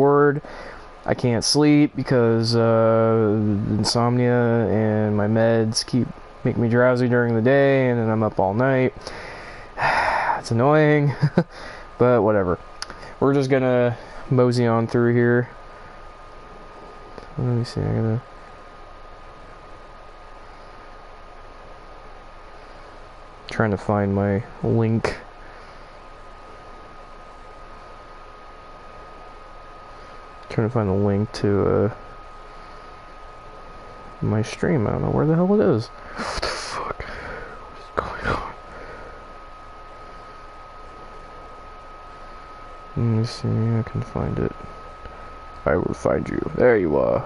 bored. I can't sleep because insomnia and my meds make me drowsy during the day, and then I'm up all night. It's annoying, but whatever. We're just gonna mosey on through here. Let me see, trying to find my link. Trying to find the link to my stream. I don't know where the hell it is. What the fuck? What is going on? Let me see, I can find it. I will find you. There you are.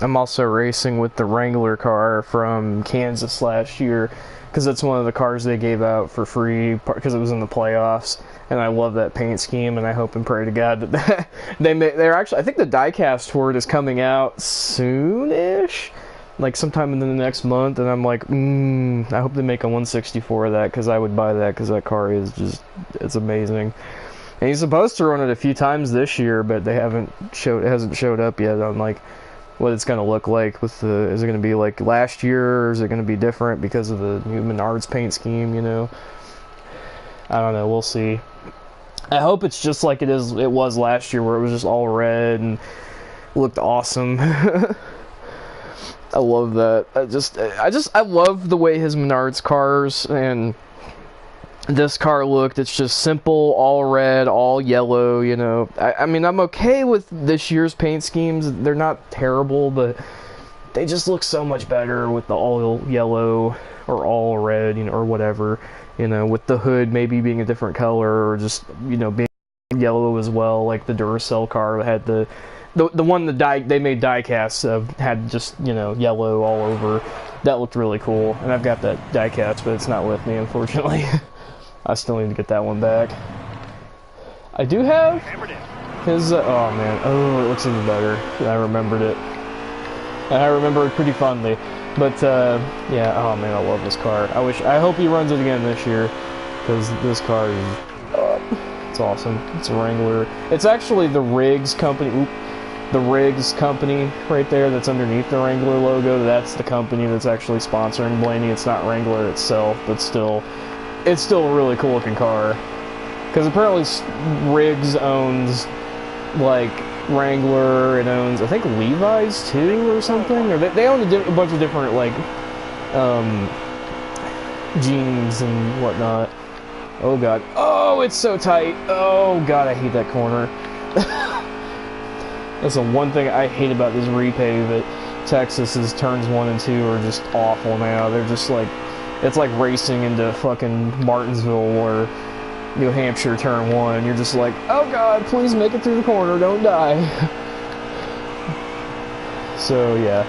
I'm also racing with the Wrangler car from Kansas last year, because that's one of the cars they gave out for free because it was in the playoffs, and I love that paint scheme, and I hope and pray to God that they're actually, I think the diecast for it is coming out soon-ish, like sometime in the next month, and I'm like, I hope they make a 164 of that, because I would buy that, because that car is just, it's amazing. And he's supposed to run it a few times this year, but it hasn't showed up yet on like what it's going to look like with the, is it going to be like last year, or is it going to be different because of the new Menards paint scheme, you know? I don't know, we'll see. I hope it's just like it was last year, where it was just all red and looked awesome. I love that. I love the way his Menards cars and this car looked. It's just simple, all red, all yellow, you know. I mean, I'm okay with this year's paint schemes. They're not terrible, but they just look so much better with the all yellow or all red, you know, or whatever, you know, with the hood maybe being a different color, or just, you know, being yellow as well, like the Duracell car had the one they made die-casts of, had just, you know, yellow all over. That looked really cool, and I've got that die-cast, but it's not with me, unfortunately. I still need to get that one back. I do have his, oh man, oh, it looks even better. I remembered it. And I remember it pretty fondly. But, yeah, oh man, I love this car. I hope he runs it again this year, because this car is, it's awesome. It's a Wrangler. It's actually the Riggs company, the Riggs company right there that's underneath the Wrangler logo. That's the company that's actually sponsoring Blaney. It's not Wrangler itself, but still, it's still a really cool looking car. Because apparently Riggs owns, like, Wrangler, it owns, I think, Levi's too, or something? Or they own a bunch of different, like, jeans and whatnot. Oh god. Oh, it's so tight! Oh god, I hate that corner. That's the one thing I hate about this repave at Texas, is turns 1 and 2 are just awful now. They're just like, it's like racing into fucking Martinsville or New Hampshire turn 1. You're just like, oh god, please make it through the corner, don't die. So yeah.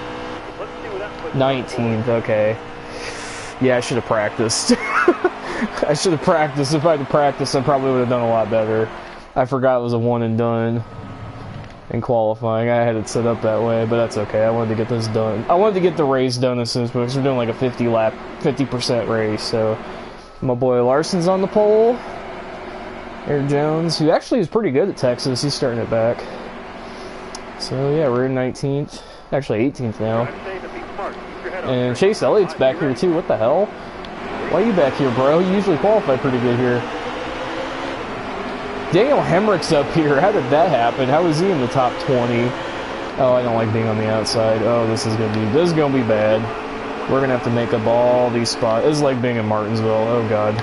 19th, okay. Yeah, I should have practiced. I should have practiced. If I had practiced, I probably would have done a lot better. I forgot it was a one and done in qualifying. I had it set up that way, but that's okay. I wanted to get this done. I wanted to get the race done as soon as possible, because we're doing like a 50% race. So my boy Larson's on the pole. Eric Jones, who actually is pretty good at Texas, he's starting it back. So yeah, we're in 19th, actually 18th now. And Chase Elliott's back here too. What the hell? Why are you back here, bro? You usually qualify pretty good here. Daniel Hemrick's up here. How did that happen? How is he in the top 20? Oh, I don't like being on the outside. Oh, this is gonna be bad. We're gonna have to make up all these spots. This is like being in Martinsville. Oh god.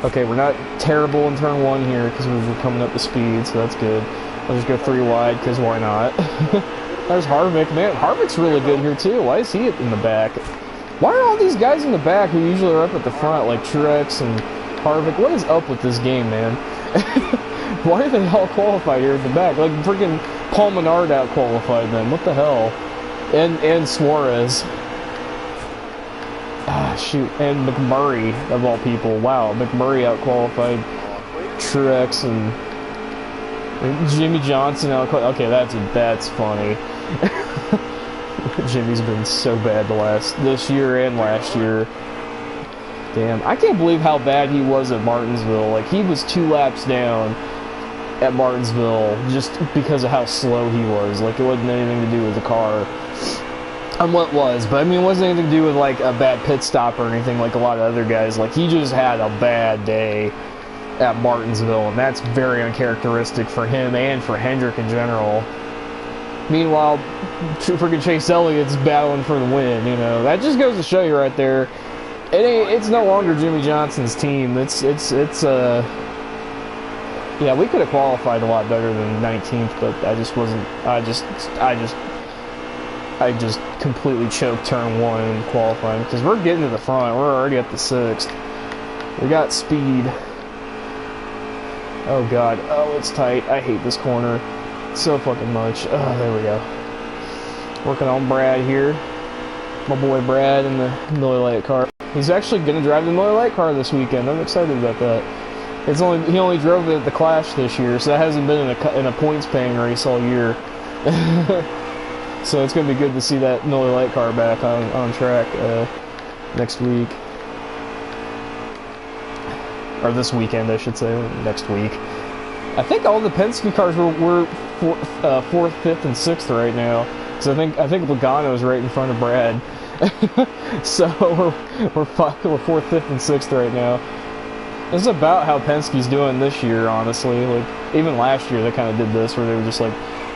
Okay, we're not terrible in turn 1 here because we're coming up to speed, so that's good. I'll just go 3 wide because why not? There's Harvick. Man, Harvick's really good here too. Why is he in the back? Why are all these guys in the back who usually are up at the front, like Truex and Harvick? What is up with this game, man? Why are they all qualified here at the back? Like freaking Paul Menard out-qualified them. What the hell? And Suarez. Ah, shoot. And McMurray, of all people. Wow, McMurray out-qualified Truex and Jimmy Johnson out-qualified. Okay, that's funny. Jimmy's been so bad this year and last year. Damn, I can't believe how bad he was at Martinsville. Like, he was 2 laps down at Martinsville just because of how slow he was. Like, it wasn't anything to do with the car. Well, it was, but I mean, it wasn't anything to do with like a bad pit stop or anything like a lot of other guys. Like, he just had a bad day at Martinsville, and that's very uncharacteristic for him and for Hendrick in general. Meanwhile, freaking Chase Elliott's battling for the win. You know, that just goes to show you right there. It's no longer Jimmy Johnson's team. Yeah, we could have qualified a lot better than 19th, but I just wasn't. I just completely choked turn 1 in qualifying because we're getting to the front. We're already up to 6th. We got speed. Oh god. Oh, it's tight. I hate this corner so fucking much. Oh, there we go. Working on Brad here. My boy Brad in the Miller Lite car. He's actually going to drive the Miller Lite car this weekend. I'm excited about that. He only drove it at the Clash this year, so that hasn't been in a points paying race all year. So it's going to be good to see that Miller Lite car back on track next week. Or this weekend, I should say, next week. I think all the Penske cars were 4th, 5th, and 6th right now. Because I think Logano's right in front of Brad. So we're 4th, 5th, and 6th right now. This is about how Penske's doing this year, honestly. Like, even last year they kind of did this, where they were just like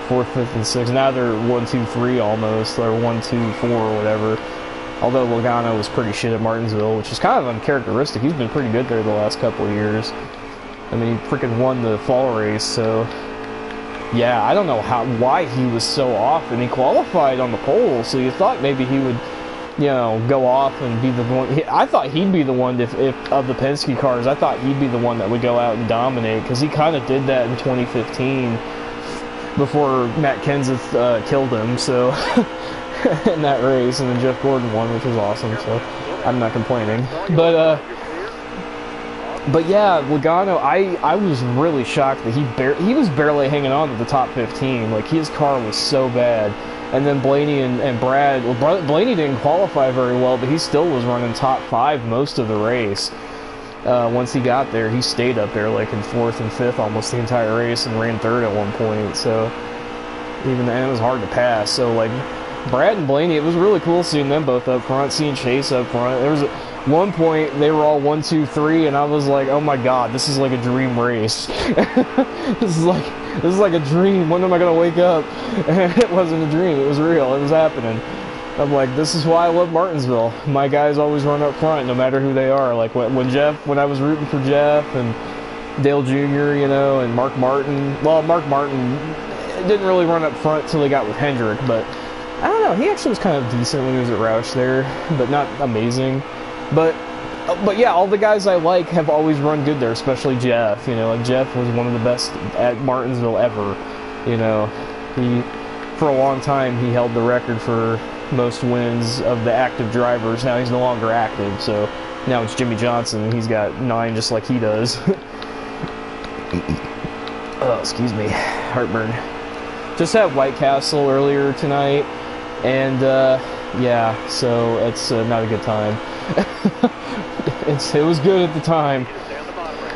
4th, 5th, and 6th. Now they're 1, 2, 3 almost, or 1, 2, 4 or whatever. Although Logano was pretty shit at Martinsville, which is kind of uncharacteristic. He's been pretty good there the last couple of years. I mean, he freaking won the fall race, so yeah, I don't know why he was so off, and he qualified on the pole, so you thought maybe he would, you know, go off and be the one. I thought he'd be the one, if of the Penske cars, I thought he'd be the one that would go out and dominate, because he kind of did that in 2015 before Matt Kenseth killed him, so in that race, and then Jeff Gordon won, which was awesome, so I'm not complaining. But yeah, Logano, I was really shocked that he was barely hanging on to the top 15. Like, his car was so bad. And then Blaney and Brad, well, Blaney didn't qualify very well, but he still was running top 5 most of the race. Once he got there, he stayed up there like in 4th and 5th almost the entire race, and ran 3rd at one point. So and it was hard to pass. So like, Brad and Blaney, it was really cool seeing them both up front, seeing Chase up front. There was one point they were all 1, 2, 3, and I was like, oh my god, this is like a dream race. This is like a dream. When am I gonna wake up? And it wasn't a dream, it was real, it was happening. I'm like, this is why I love Martinsville. My guys always run up front, no matter who they are. Like when I was rooting for Jeff and Dale Jr., you know, and Mark Martin. Well, Mark Martin didn't really run up front till he got with Hendrick, but I don't know, he actually was kind of decent when he was at Roush there, but not amazing. But yeah, all the guys I like have always run good there, especially Jeff. You know, like Jeff was one of the best at Martinsville ever. You know, for a long time he held the record for most wins of the active drivers. Now he's no longer active, so now it's Jimmy Johnson, and he's got 9 just like he does. Oh, excuse me, heartburn. Just had White Castle earlier tonight, and yeah, so it's not a good time. It was good at the time.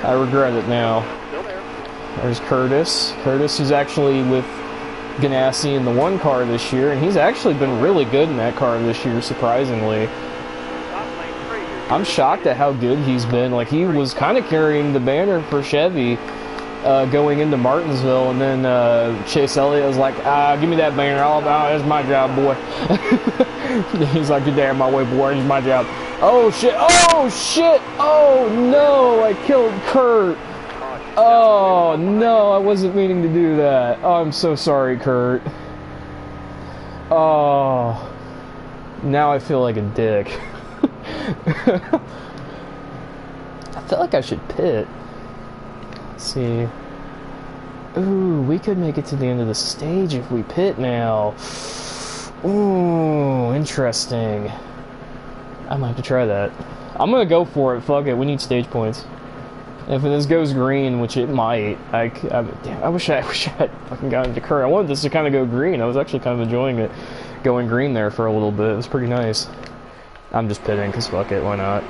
I regret it now. There's Curtis. Curtis is actually with Ganassi in the 1 car this year, and he's actually been really good in that car this year, surprisingly. I'm shocked at how good he's been. Like, he was kind of carrying the banner for Chevy going into Martinsville, and then Chase Elliott was like, give me that banner, it's my job, boy. He's like, get out of my way, boy, it's my job. Oh shit, oh no, I killed Kurt. Oh no, I wasn't meaning to do that. Oh, I'm so sorry, Kurt. Oh, now I feel like a dick. I feel like I should pit. Let's see. Ooh, we could make it to the end of the stage if we pit now. Ooh, interesting. I might have to try that. I'm gonna go for it. Fuck it. We need stage points. If this goes green, which it might, damn, I wish I had fucking gotten to Kurt. I wanted this to kind of go green. I was actually kind of enjoying it going green there for a little bit. It was pretty nice. I'm just pitting because fuck it. Why not?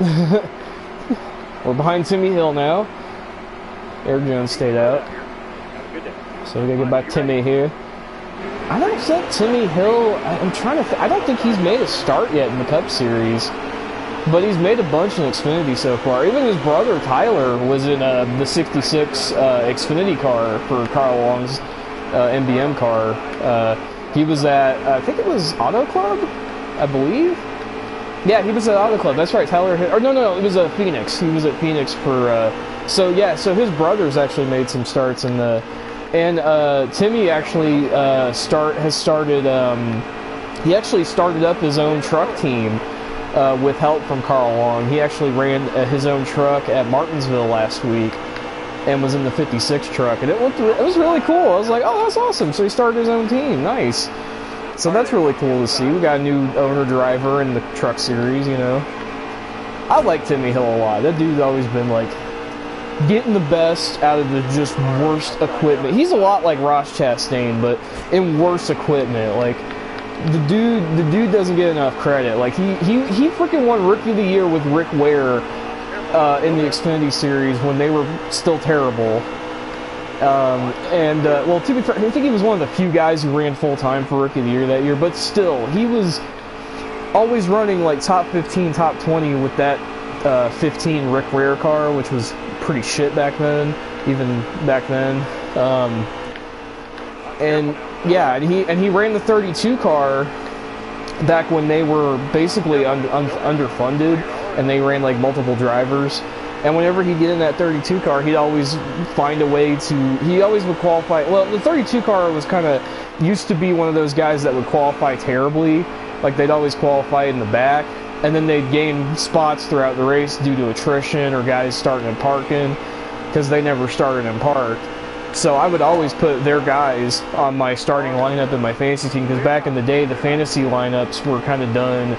We're behind Timmy Hill now. Eric Jones stayed out. So we gotta get by Timmy here. I don't think Timmy Hill, I'm trying to I don't think he's made a start yet in the Cup Series. But he's made a bunch in Xfinity so far. Even his brother Tyler was in the 66 Xfinity car for Carl Long's MBM car. He was at, I think it was Auto Club, I believe. Yeah, he was at Auto Club. That's right, Tyler. Or no, it was Phoenix. He was at Phoenix for. So his brothers actually made some starts in the, and Timmy actually has started. He actually started up his own truck team with help from Carl Long. He actually ran his own truck at Martinsville last week and was in the 56 truck, and it was really cool. I was like, oh, that's awesome. So he started his own team. Nice. So that's really cool to see. We got a new owner driver in the truck series, you know. I like Timmy Hill a lot. That dude's always been like getting the best out of the just worst equipment. He's a lot like Ross Chastain, but in worse equipment. Like the dude doesn't get enough credit. Like he freaking won Rookie of the Year with Rick Ware in the Xfinity series when they were still terrible. Well, to be fair, I think he was one of the few guys who ran full-time for Rookie of the Year that year, but still, he was always running like top 15, top 20 with that 15 Rick Ware car, which was pretty shit back then, even back then. And he ran the 32 car back when they were basically underfunded, and they ran like multiple drivers. And whenever he'd get in that 32 car, he'd always find a way to... He always would qualify... Well, the 32 car was kind of... Used to be one of those guys that would qualify terribly. Like, they'd always qualify in the back. And then they'd gain spots throughout the race due to attrition or guys starting and parking. Because they never started and parked. So I would always put their guys on my starting lineup in my fantasy team. Because back in the day, the fantasy lineups were kind of done...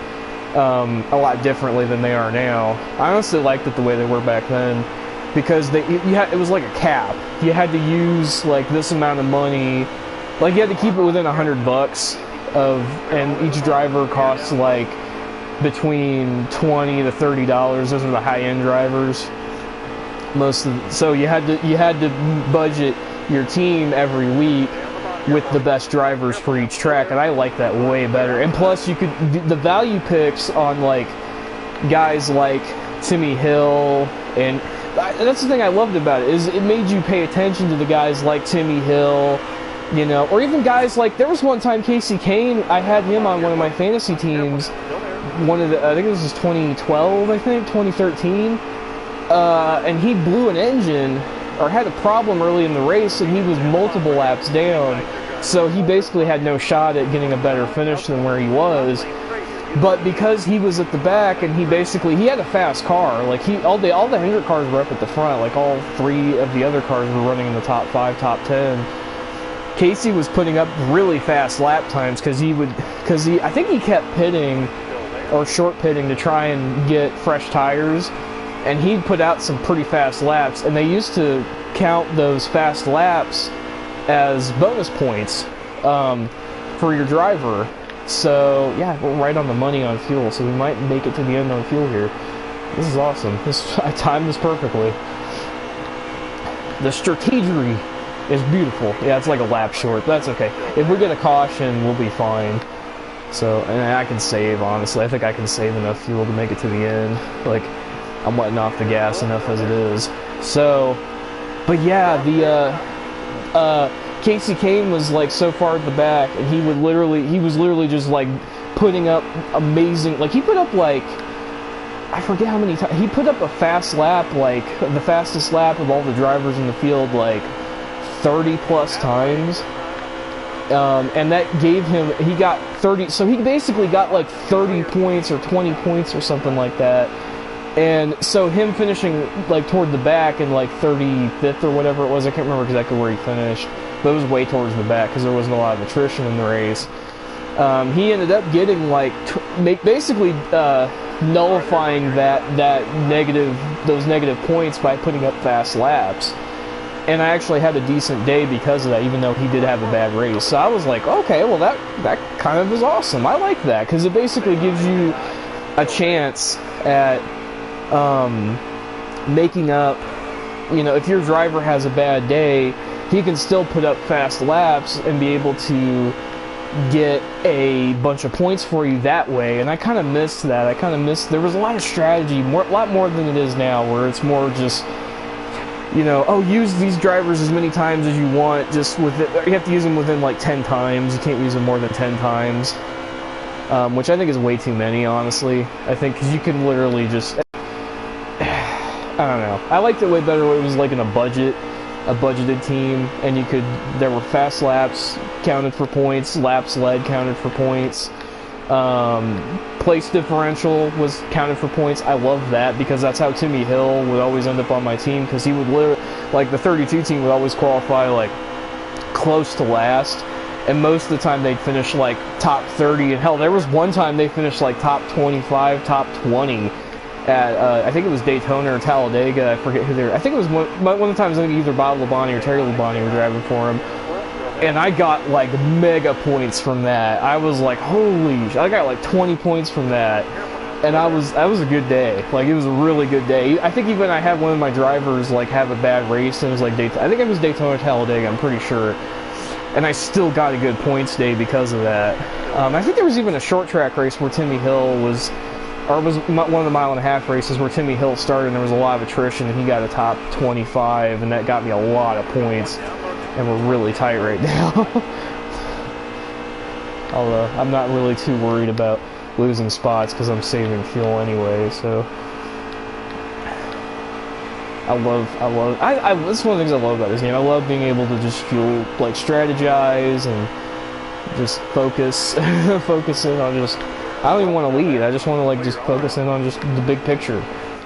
a lot differently than they are now. I honestly liked it the way they were back then, because it was like a cap. You had to use like this amount of money, like you had to keep it within $100 and each driver costs like between $20 to $30. Those are the high-end drivers. So you had to budget your team every week with the best drivers for each track, and I like that way better. And plus, you could the value picks on like guys like Timmy Hill, and that's the thing I loved about it, is it made you pay attention to the guys like Timmy Hill, you know, or even guys like, there was one time Casey Kane, I had him on one of my fantasy teams, I think it was 2012, 2013, and he blew an engine or had a problem early in the race, and he was multiple laps down, so he basically had no shot at getting a better finish than where he was. But because he was at the back, and he had a fast car, like all the Hendrick cars were up at the front, like all three of the other cars were running in the top 5, top 10. Casey was putting up really fast lap times because I think he kept pitting or short pitting to try and get fresh tires. And he'd put out some pretty fast laps, and they used to count those fast laps as bonus points for your driver. So, yeah, we're right on the money on fuel, so we might make it to the end on fuel here. This is awesome. I timed this perfectly. The strategery is beautiful. Yeah, it's like a lap short, but that's okay. If we get a caution, we'll be fine. So, and I can save, honestly. I think I can save enough fuel to make it to the end. Like, I'm letting off the gas enough as it is. So, but yeah, Casey Kane was like so far at the back, and he was literally just like putting up amazing, like he put up like, I forget how many times, he put up a fast lap, like the fastest lap of all the drivers in the field, like 30 plus times. And that gave him, he got 30, so he basically got like 30 points or 20 points or something like that. And so him finishing like toward the back in like 35th or whatever it was, I can't remember exactly where he finished, but it was way towards the back because there wasn't a lot of attrition in the race. He ended up getting like basically nullifying those negative points by putting up fast laps. And I actually had a decent day because of that, even though he did have a bad race. So I was like, okay, well that kind of is awesome. I like that because it basically gives you a chance at making up, you know, if your driver has a bad day, he can still put up fast laps and be able to get a bunch of points for you that way. And I kind of missed that. I kind of missed, there was a lot of strategy, a lot more than it is now, where it's more just, you know, oh, use these drivers as many times as you want, just with it, you have to use them within like 10 times, you can't use them more than 10 times, which I think is way too many, honestly. I think, because you can literally just, I don't know, I liked it way better when it was like in a budgeted team, and you could, there were fast laps counted for points, laps led counted for points, place differential was counted for points. I love that, because that's how Timmy Hill would always end up on my team, because he would literally, like the 32 team would always qualify like close to last, and most of the time they'd finish like top 30, and hell, there was one time they finished like top 25, top 20 at, I think it was Daytona or Talladega, I forget who they were. I think it was one of the times, I think either Bob Labonte or Terry Labonte were driving for him. And I got like mega points from that. I was like, holy, I got like 20 points from that. And that was a good day. Like, it was a really good day. I think even I had one of my drivers like have a bad race, and it was like, I think it was Daytona Talladega, I'm pretty sure. And I still got a good points day because of that. I think there was even a short track race where Timmy Hill was, or it was one of the mile-and-a-half races where Timmy Hill started, and there was a lot of attrition, and he got a top 25, and that got me a lot of points. And we're really tight right now. Although I'm not really too worried about losing spots, because I'm saving fuel anyway. So that's one of the things I love about this game. I love being able to just like strategize and just focus in on just, I don't even want to lead. I just want to like just focus in on just the big picture.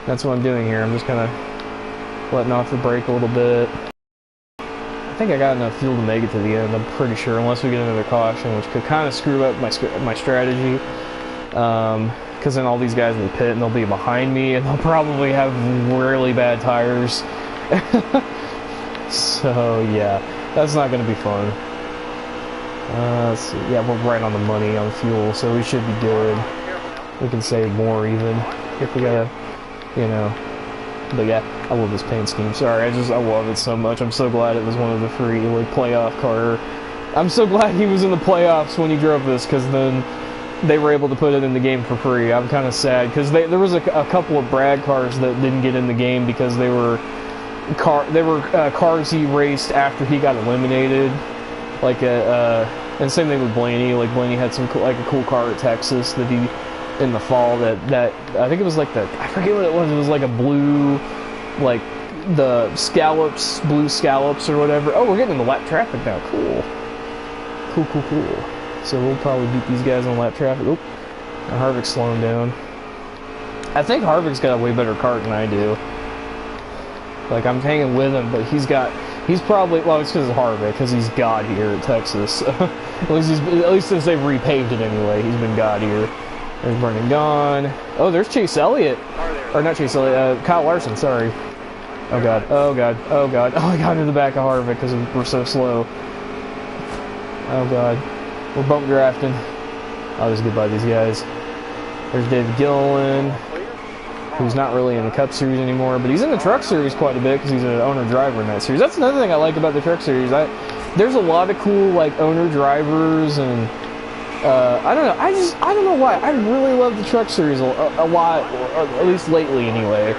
That's what I'm doing here. I'm just kind of letting off the brake a little bit. I think I got enough fuel to make it to the end, I'm pretty sure, unless we get another caution, which could kind of screw up my strategy, because then all these guys will pit and they'll be behind me, and they'll probably have really bad tires. So yeah, that's not going to be fun. Let's see, yeah, we're right on the money on fuel, so we should be good. We can save more even, if we gotta, you know. But yeah, I love this paint scheme. Sorry, I love it so much. I'm so glad it was one of the free, like, playoff car. I'm so glad he was in the playoffs when he drove this, because then they were able to put it in the game for free. I'm kind of sad, because there was a couple of Brad cars that didn't get in the game because they were cars he raced after he got eliminated. Like, and same thing with Blaney. Like, Blaney had some a cool car at Texas that he, in the fall, that I think it was like I forget what it was. It was like a blue, like the scallops, blue scallops or whatever. Oh, we're getting in the lap traffic now. Cool. So we'll probably beat these guys on lap traffic. Oop, Harvick's slowing down. I think Harvick's got a way better kart than I do. Like, I'm hanging with him, but he's probably, well, it's because of Harvick, because he's God here at Texas. at least since they've repaved it anyway, he's been God here. There's Brendan Gaughan. Oh, there's Chase Elliott. Or not Chase Elliott, Kyle Larson, sorry. Oh god. Oh, I got into the back of Harvick because we're so slow. Oh god. We're bump drafting. I'll just get by these guys. There's David Gilliland, who's not really in the Cup Series anymore, but he's in the Truck Series quite a bit because he's an owner-driver in that series. That's another thing I like about the Truck Series. There's a lot of cool, like, owner-drivers, and I don't know. I don't know why. I really love the Truck Series a lot, or at least lately anyway.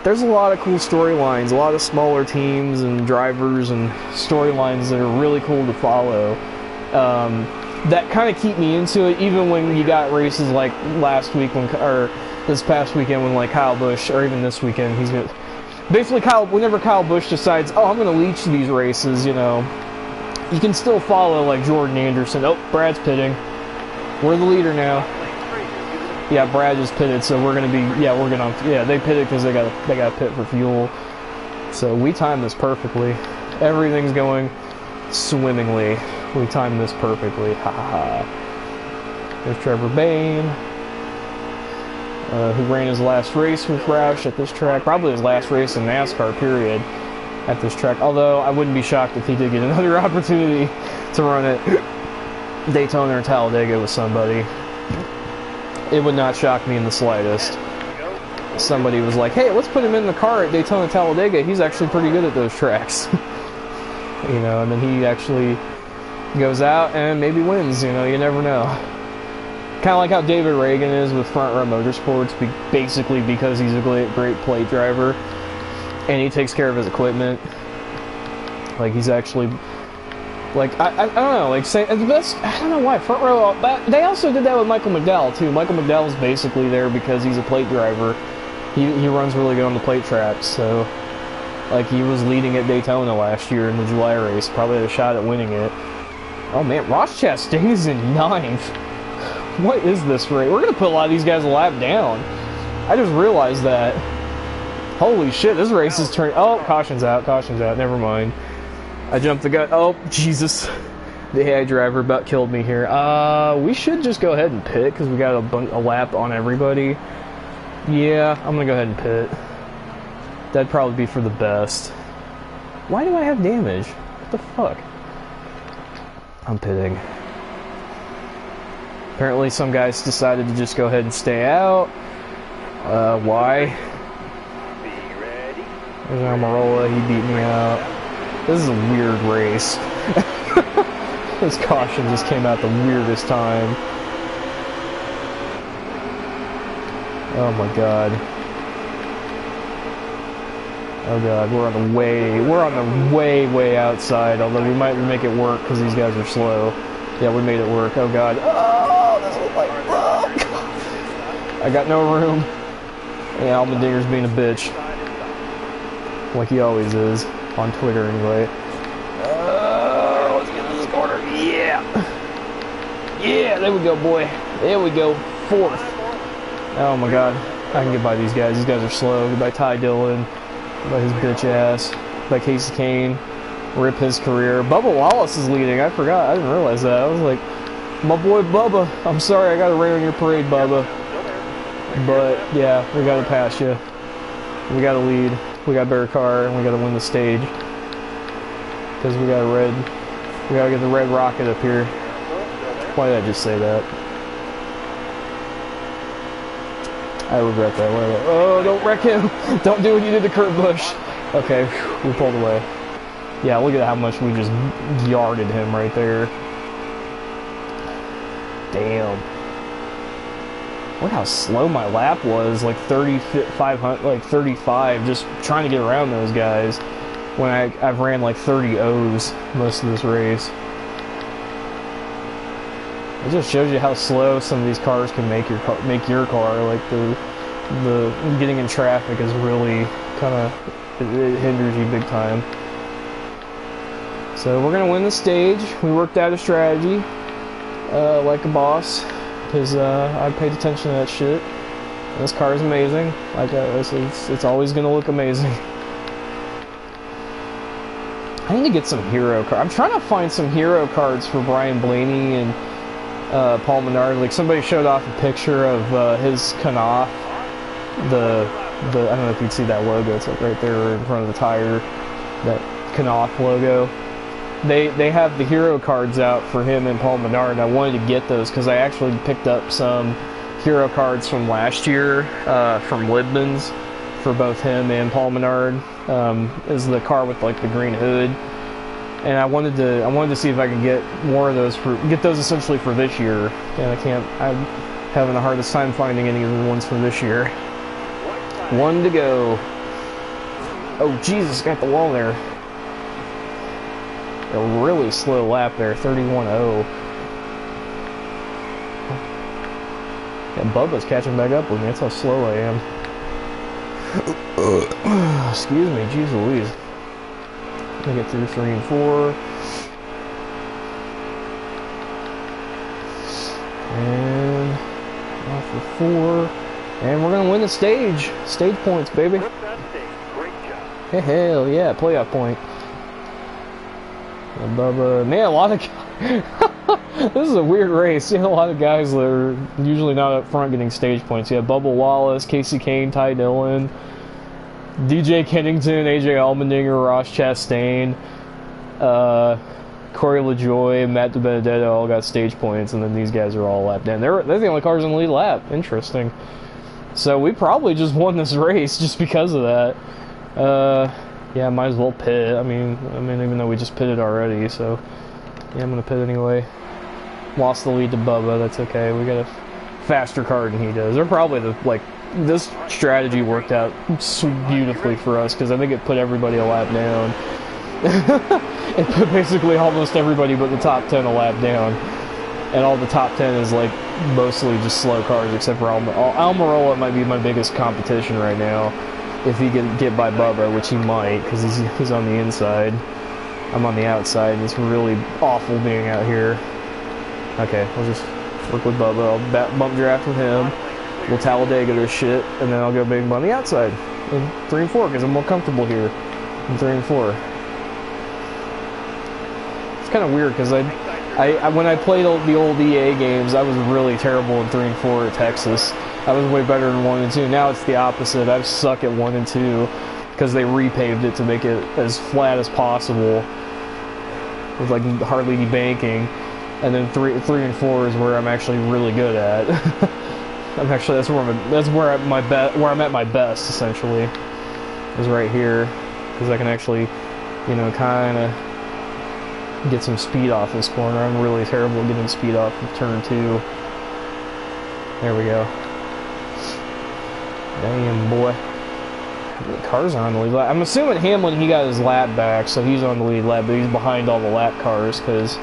There's a lot of cool storylines, a lot of smaller teams and drivers and storylines that are really cool to follow. That kind of keep me into it, even when you got races like last week or this past weekend when, like, Kyle Busch, or even this weekend, he's gonna basically whenever Kyle Busch decides, oh, I'm gonna leech these races, you know, you can still follow, like, Jordan Anderson. Oh, Brad's pitting. We're the leader now. Yeah, Brad just pitted, so we're gonna be. Yeah, we're gonna. Yeah, they pitted because they got to pit for fuel. So we timed this perfectly. Everything's going swimmingly. We timed this perfectly. Ha ha ha. There's Trevor Bayne, who ran his last race with Roush at this track. Probably his last race in NASCAR, period, at this track. Although I wouldn't be shocked if he did get another opportunity to run it Daytona or Talladega with somebody. It would not shock me in the slightest. somebody was like, hey, let's put him in the car at Daytona Talladega. He's actually pretty good at those tracks. You know, and then he actually goes out and maybe wins. You know, you never know. Kind of like how David Reagan is with Front Row Motorsports, basically because he's a great plate driver and he takes care of his equipment. Like, he's actually, like, I don't know, like, say, the best, I don't know why, Front Row, they also did that with Michael McDowell, too. Michael McDowell's basically there because he's a plate driver. He runs really good on the plate tracks, so, like, he was leading at Daytona last year in the July race, probably had a shot at winning it. Oh, man, Ross Chastain is in 9th. What is this race? We're going to put a lot of these guys a lap down. I just realized that. Holy shit, this race is turning... Oh, caution's out, never mind. I jumped the gun. Oh, Jesus. The AI driver about killed me here. We should just go ahead and pit, because we got a lap on everybody. Yeah, I'm going to go ahead and pit. That'd probably be for the best. Why do I have damage? What the fuck? I'm pitting. Apparently some guys decided to just go ahead and stay out. Why? There's Almirola, he beat me out. This is a weird race. This caution just came out the weirdest time. Oh my god. Oh god, we're on the way outside, although we might make it work because these guys are slow. Yeah, we made it work. Oh god. Oh, this is like, fuck. I got no room. Yeah, Allmendinger's being a bitch. Like he always is. On Twitter, anyway. Let's get to this corner. Yeah! Yeah, there we go, boy. There we go. 4th. Oh my god. I can get by these guys. These guys are slow. Goodbye Ty Dillon. Goodbye his bitch ass. Goodbye Casey Kane. Rip his career. Bubba Wallace is leading. I forgot. I didn't realize that. I was like, my boy Bubba. I'm sorry I got to rain on your parade, Bubba. But, yeah, we got to pass you. We got to lead. We got a better car, and we got to win the stage. Because we got to get the red rocket up here. Why did I just say that? I regret that. Oh, don't wreck him. Don't do what you did to Kurt Busch. Okay, we pulled away. Yeah, look at how much we just yarded him right there. Damn. Look how slow my lap was, like 35, like 35, just trying to get around those guys when I've ran like 30 O's most of this race. It just shows you how slow some of these cars can make your car. Like the getting in traffic is really kind of, it hinders you big time. So we're gonna win the stage. We worked out a strategy, like a boss, because I paid attention to that shit. And this car is amazing. Like it's always gonna look amazing. I need to get some hero cards. I'm trying to find some hero cards for Brian Blaney and Paul Menard. Like somebody showed off a picture of his Knopf. I don't know if you'd see that logo. It's like right there in front of the tire. That Knopf logo. They have the hero cards out for him and Paul Menard, and I wanted to get those because I actually picked up some hero cards from last year from Libman's for both him and Paul Menard. Is the car with like the green hood, and I wanted to see if I could get more of those get those essentially for this year. And I'm having the hardest time finding any of the ones from this year. One to go. Oh Jesus, got the wall there. A really slow lap there, 31.0. Yeah, Bubba's catching back up with me. That's how slow I am. Excuse me, jeez Louise. Let me get through 3 and 4. And off for 4. And we're gonna win the stage. Stage points, baby. Hey, hell yeah, playoff point. Bubba, man, a lot of this is a weird race. You have a lot of guys that are usually not up front getting stage points. You have Bubba Wallace, Casey Kane, Ty Dillon, DJ Kennington, AJ Allmendinger, Ross Chastain, Corey LaJoie, Matt DiBenedetto all got stage points, and then these guys are all lapped down. They're the only cars in the lead lap. Interesting. So we probably just won this race just because of that. Yeah, might as well pit. I mean, even though we just pitted already, so yeah, I'm gonna pit anyway. Lost the lead to Bubba. That's okay. We got a faster car than he does. They're probably this strategy worked out so beautifully for us because I think it put everybody a lap down. It put basically almost everybody but the top 10 a lap down, and all the top 10 is like mostly just slow cars except for Almirola might be my biggest competition right now. If he can get by Bubba, which he might, because he's on the inside. I'm on the outside, and it's really awful being out here. Okay, I'll just work with Bubba. I'll bump draft with him. We'll Talladega this shit, and then I'll go big on the outside in 3 and 4, because I'm more comfortable here in 3 and 4. It's kind of weird, because when I played the old EA games, I was really terrible in 3 and 4 at Texas. I was way better than 1 and 2. Now it's the opposite. I suck at 1 and 2 because they repaved it to make it as flat as possible with like hardly any banking. And then 3 and 4 is where I'm actually really good at. That's where I'm at my best essentially. Is right here because I can actually, kind of get some speed off this corner. I'm really terrible at getting speed off of turn 2. There we go. Damn, boy. The car's on the lead lap. I'm assuming Hamlin, he got his lap back, so he's on the lead lap, but he's behind all the lap cars, because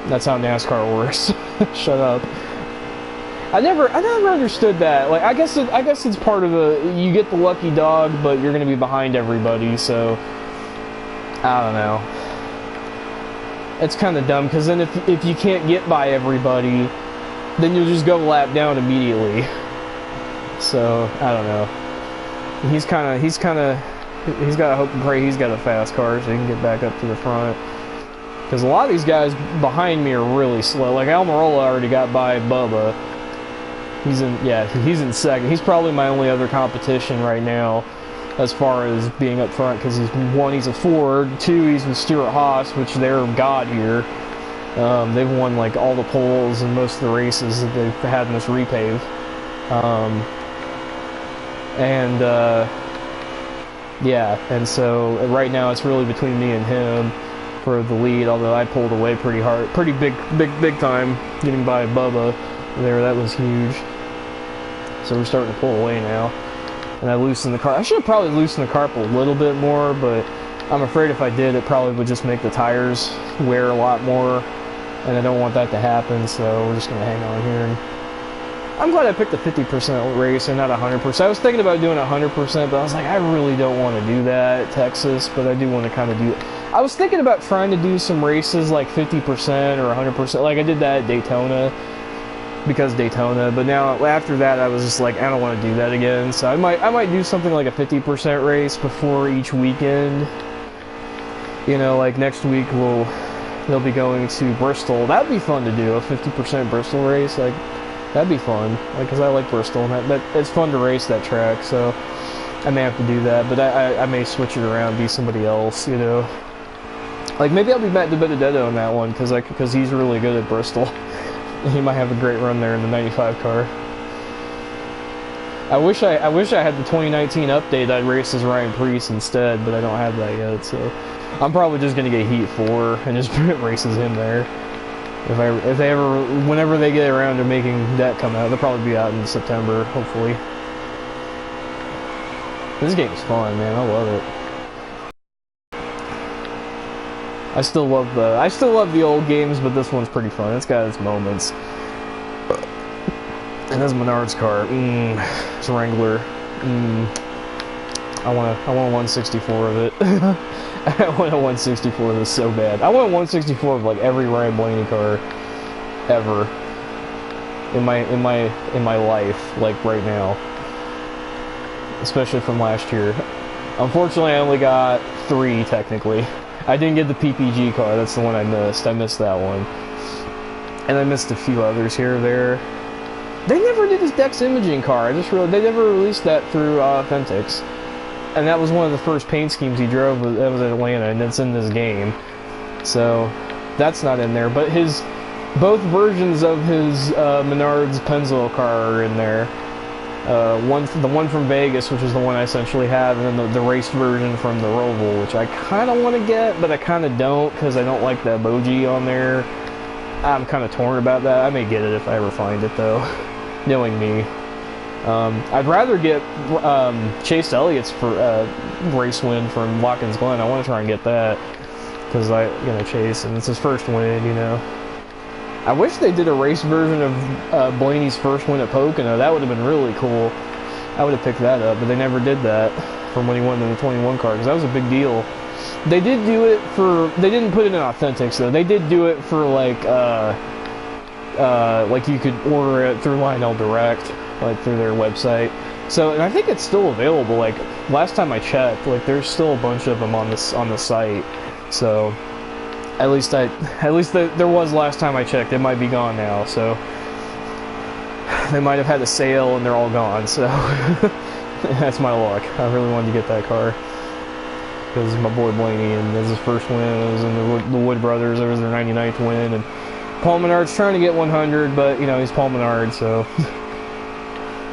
that's how NASCAR works. Shut up. I never understood that. Like, I guess it's part of you get the lucky dog, but you're going to be behind everybody, so I don't know. It's kind of dumb, because then if you can't get by everybody, then you'll just go lap down immediately. So I don't know. He's got to hope and pray he's got a fast car so he can get back up to the front. Because a lot of these guys behind me are really slow. Like Almirola already got by Bubba. He's in second. He's probably my only other competition right now as far as being up front because he's a Ford. 2, he's with Stuart Haas, which they're god here. They've won like all the poles and most of the races that they've had in this repave. And so right now it's really between me and him for the lead, although I pulled away pretty hard, pretty big time, getting by Bubba there. That was huge. So we're starting to pull away now. And I loosened the car. I should have probably loosened the car up a little bit more, but I'm afraid if I did, it probably would just make the tires wear a lot more, and I don't want that to happen, so we're just going to hang on here. And I'm glad I picked a 50% race and not 100%. I was thinking about doing 100%, but I was like, I really don't want to do that at Texas, but I do want to kind of do it. I was thinking about trying to do some races like 50% or 100%, like I did that at Daytona, because Daytona, but now after that I was just like, I don't want to do that again, so I might do something like a 50% race before each weekend. Like next week they'll be going to Bristol. That'd be fun to do, a 50% Bristol race, like that'd be fun, like, because I like Bristol, and that it's fun to race that track, so I may have to do that, but I may switch it around, be somebody else, Like, maybe I'll be Matt DiBenedetto in that one, because he's really good at Bristol. He might have a great run there in the 95 car. I wish I had the 2019 update. I'd race as Ryan Preece instead, but I don't have that yet, so I'm probably just going to get Heat 4 and just races him there. Whenever they get around to making that come out, they'll probably be out in September, hopefully. This game's fun, man. I love it. I still love the old games, but this one's pretty fun. It's got its moments. And this Menard's car, it's a Wrangler. I want a 164 of it. I want a 164 of this so bad. I want a 164 of like every Ryan Blaney car ever in my life, like right now, especially from last year. Unfortunately, I only got 3 technically. I didn't get the PPG car. That's the one I missed. I missed that one, and I missed a few others here or there. They never did this Dex Imaging car. I just realized they never released that through Authentics. And that was one of the first paint schemes he drove. That was at Atlanta, and it's in this game. So that's not in there. But both versions of his Menard's Pennzoil car are in there. The one from Vegas, which is the one I essentially have, and then the race version from the Roval, which I kind of want to get, but I kind of don't, because I don't like the emoji on there. I'm kind of torn about that. I may get it if I ever find it, though, knowing me. I'd rather get Chase Elliott's for race win from Watkins Glen. I want to try and get that, because Chase, and it's his first win, you know. I wish they did a race version of Blaney's first win at Pocono. That would have been really cool. I would have picked that up, but they never did that from when he won in the 21 car, because that was a big deal. They did do it for... They didn't put it in Authentics, though. They did do it for, like you could order it through Lionel Direct, like through their website. So, and I think it's still available. Like, last time I checked, like, there's still a bunch of them on the site. So... At least there was last time I checked. It might be gone now, so they might have had a sale and they're all gone. So that's my luck. I really wanted to get that car because my boy Blaney, and this is his first win. It was in the Wood Brothers. It was their 99th win, and Paul Menard's trying to get 100, but you know he's Paul Menard, so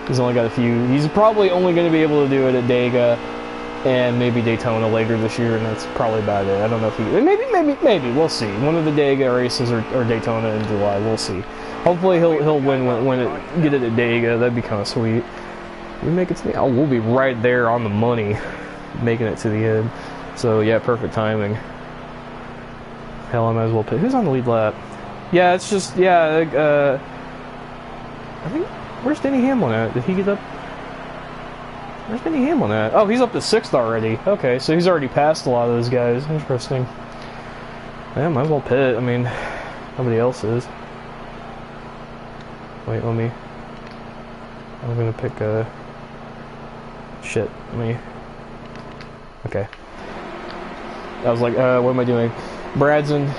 he's only got a few. He's probably only going to be able to do it at Dega and maybe Daytona later this year, and that's probably about it. I don't know if he... Maybe. We'll see. One of the Dega races or Daytona in July. We'll see. Hopefully he'll win get it at Dega. That'd be kind of sweet. We make it to the... Oh, we'll be right there on the money, making it to the end. So, yeah, perfect timing. Hell, I might as well pick... Who's on the lead lap? Yeah, it's just... Yeah, I think... Where's Denny Hamlin at? Did he get up... Where's Denny Hamlin at? Oh, he's up to 6th already. Okay, so he's already passed a lot of those guys. Interesting. Yeah, might as well pit. I mean, nobody else is. Wait, let me... I'm gonna pick shit, let me... Okay. I was like, what am I doing?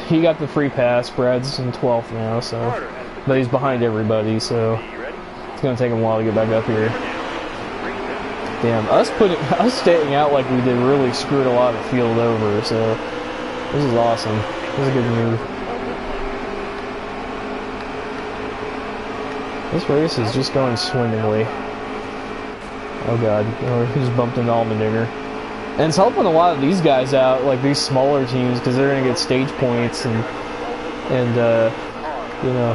He got the free pass. Brad's in 12th now, so... But he's behind everybody, so... It's gonna take him a while to get back up here. Damn, us staying out like we did really screwed a lot of the field over, so this is awesome. This is a good move. This race is just going swimmingly. Oh god, he just bumped into Allmendinger. And it's helping a lot of these guys out, like these smaller teams, because they're going to get stage points and you know,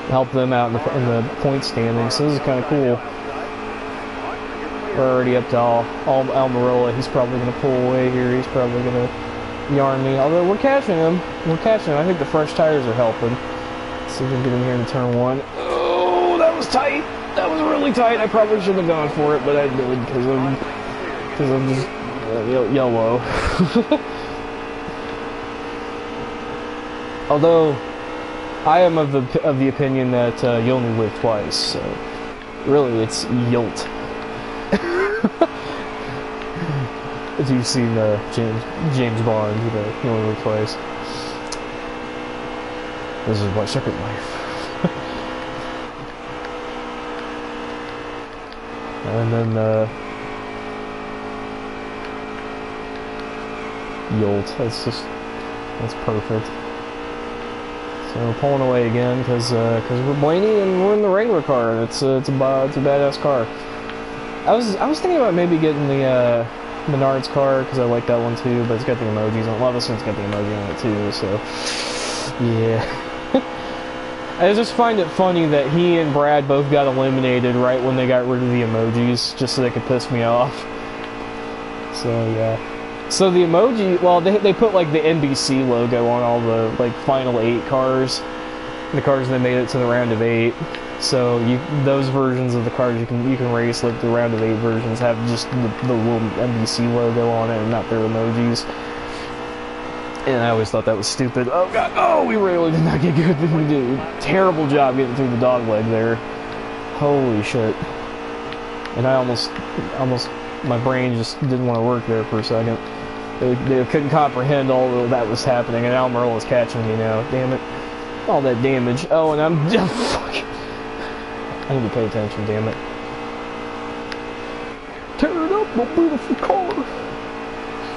help them out in the point standings, so this is kind of cool. We're already up to Almirola. He's probably going to pull away here. He's probably going to yarn me. Although we're catching him. I think the fresh tires are helping. Let's see if we can get him here in turn 1. Oh, that was tight. That was really tight. I probably shouldn't have gone for it, but I did because I'm just yellow. Although I am of the opinion that you only live twice, so really it's Yilt. If you've seen James Bond, you only live twice. This is my second life. And then Yolt. That's perfect. So pulling away again because we're Blaney and we're in the regular car, and it's a badass car. I was thinking about maybe getting the Menard's car because I like that one too, but it's got the emojis on. Well, this one's got the emoji on it too, so yeah. I just find it funny that he and Brad both got eliminated right when they got rid of the emojis, just so they could piss me off. So yeah. So the emoji, well, they put like the NBC logo on all the like final 8 cars, the cars that made it to the round of 8. So those versions of the cars you can race, like the round of 8 versions, have just the little NBC logo on it and not their emojis. And I always thought that was stupid. Oh god, oh, we really did not get good. We did a terrible job getting through the dog leg there. Holy shit. And I almost, my brain just didn't want to work there for a second. They couldn't comprehend all of that was happening, and Almirola is catching me now. Damn it. All that damage. Oh, and I'm... fuck. I need to pay attention, damn it. Tear it up, my beautiful car.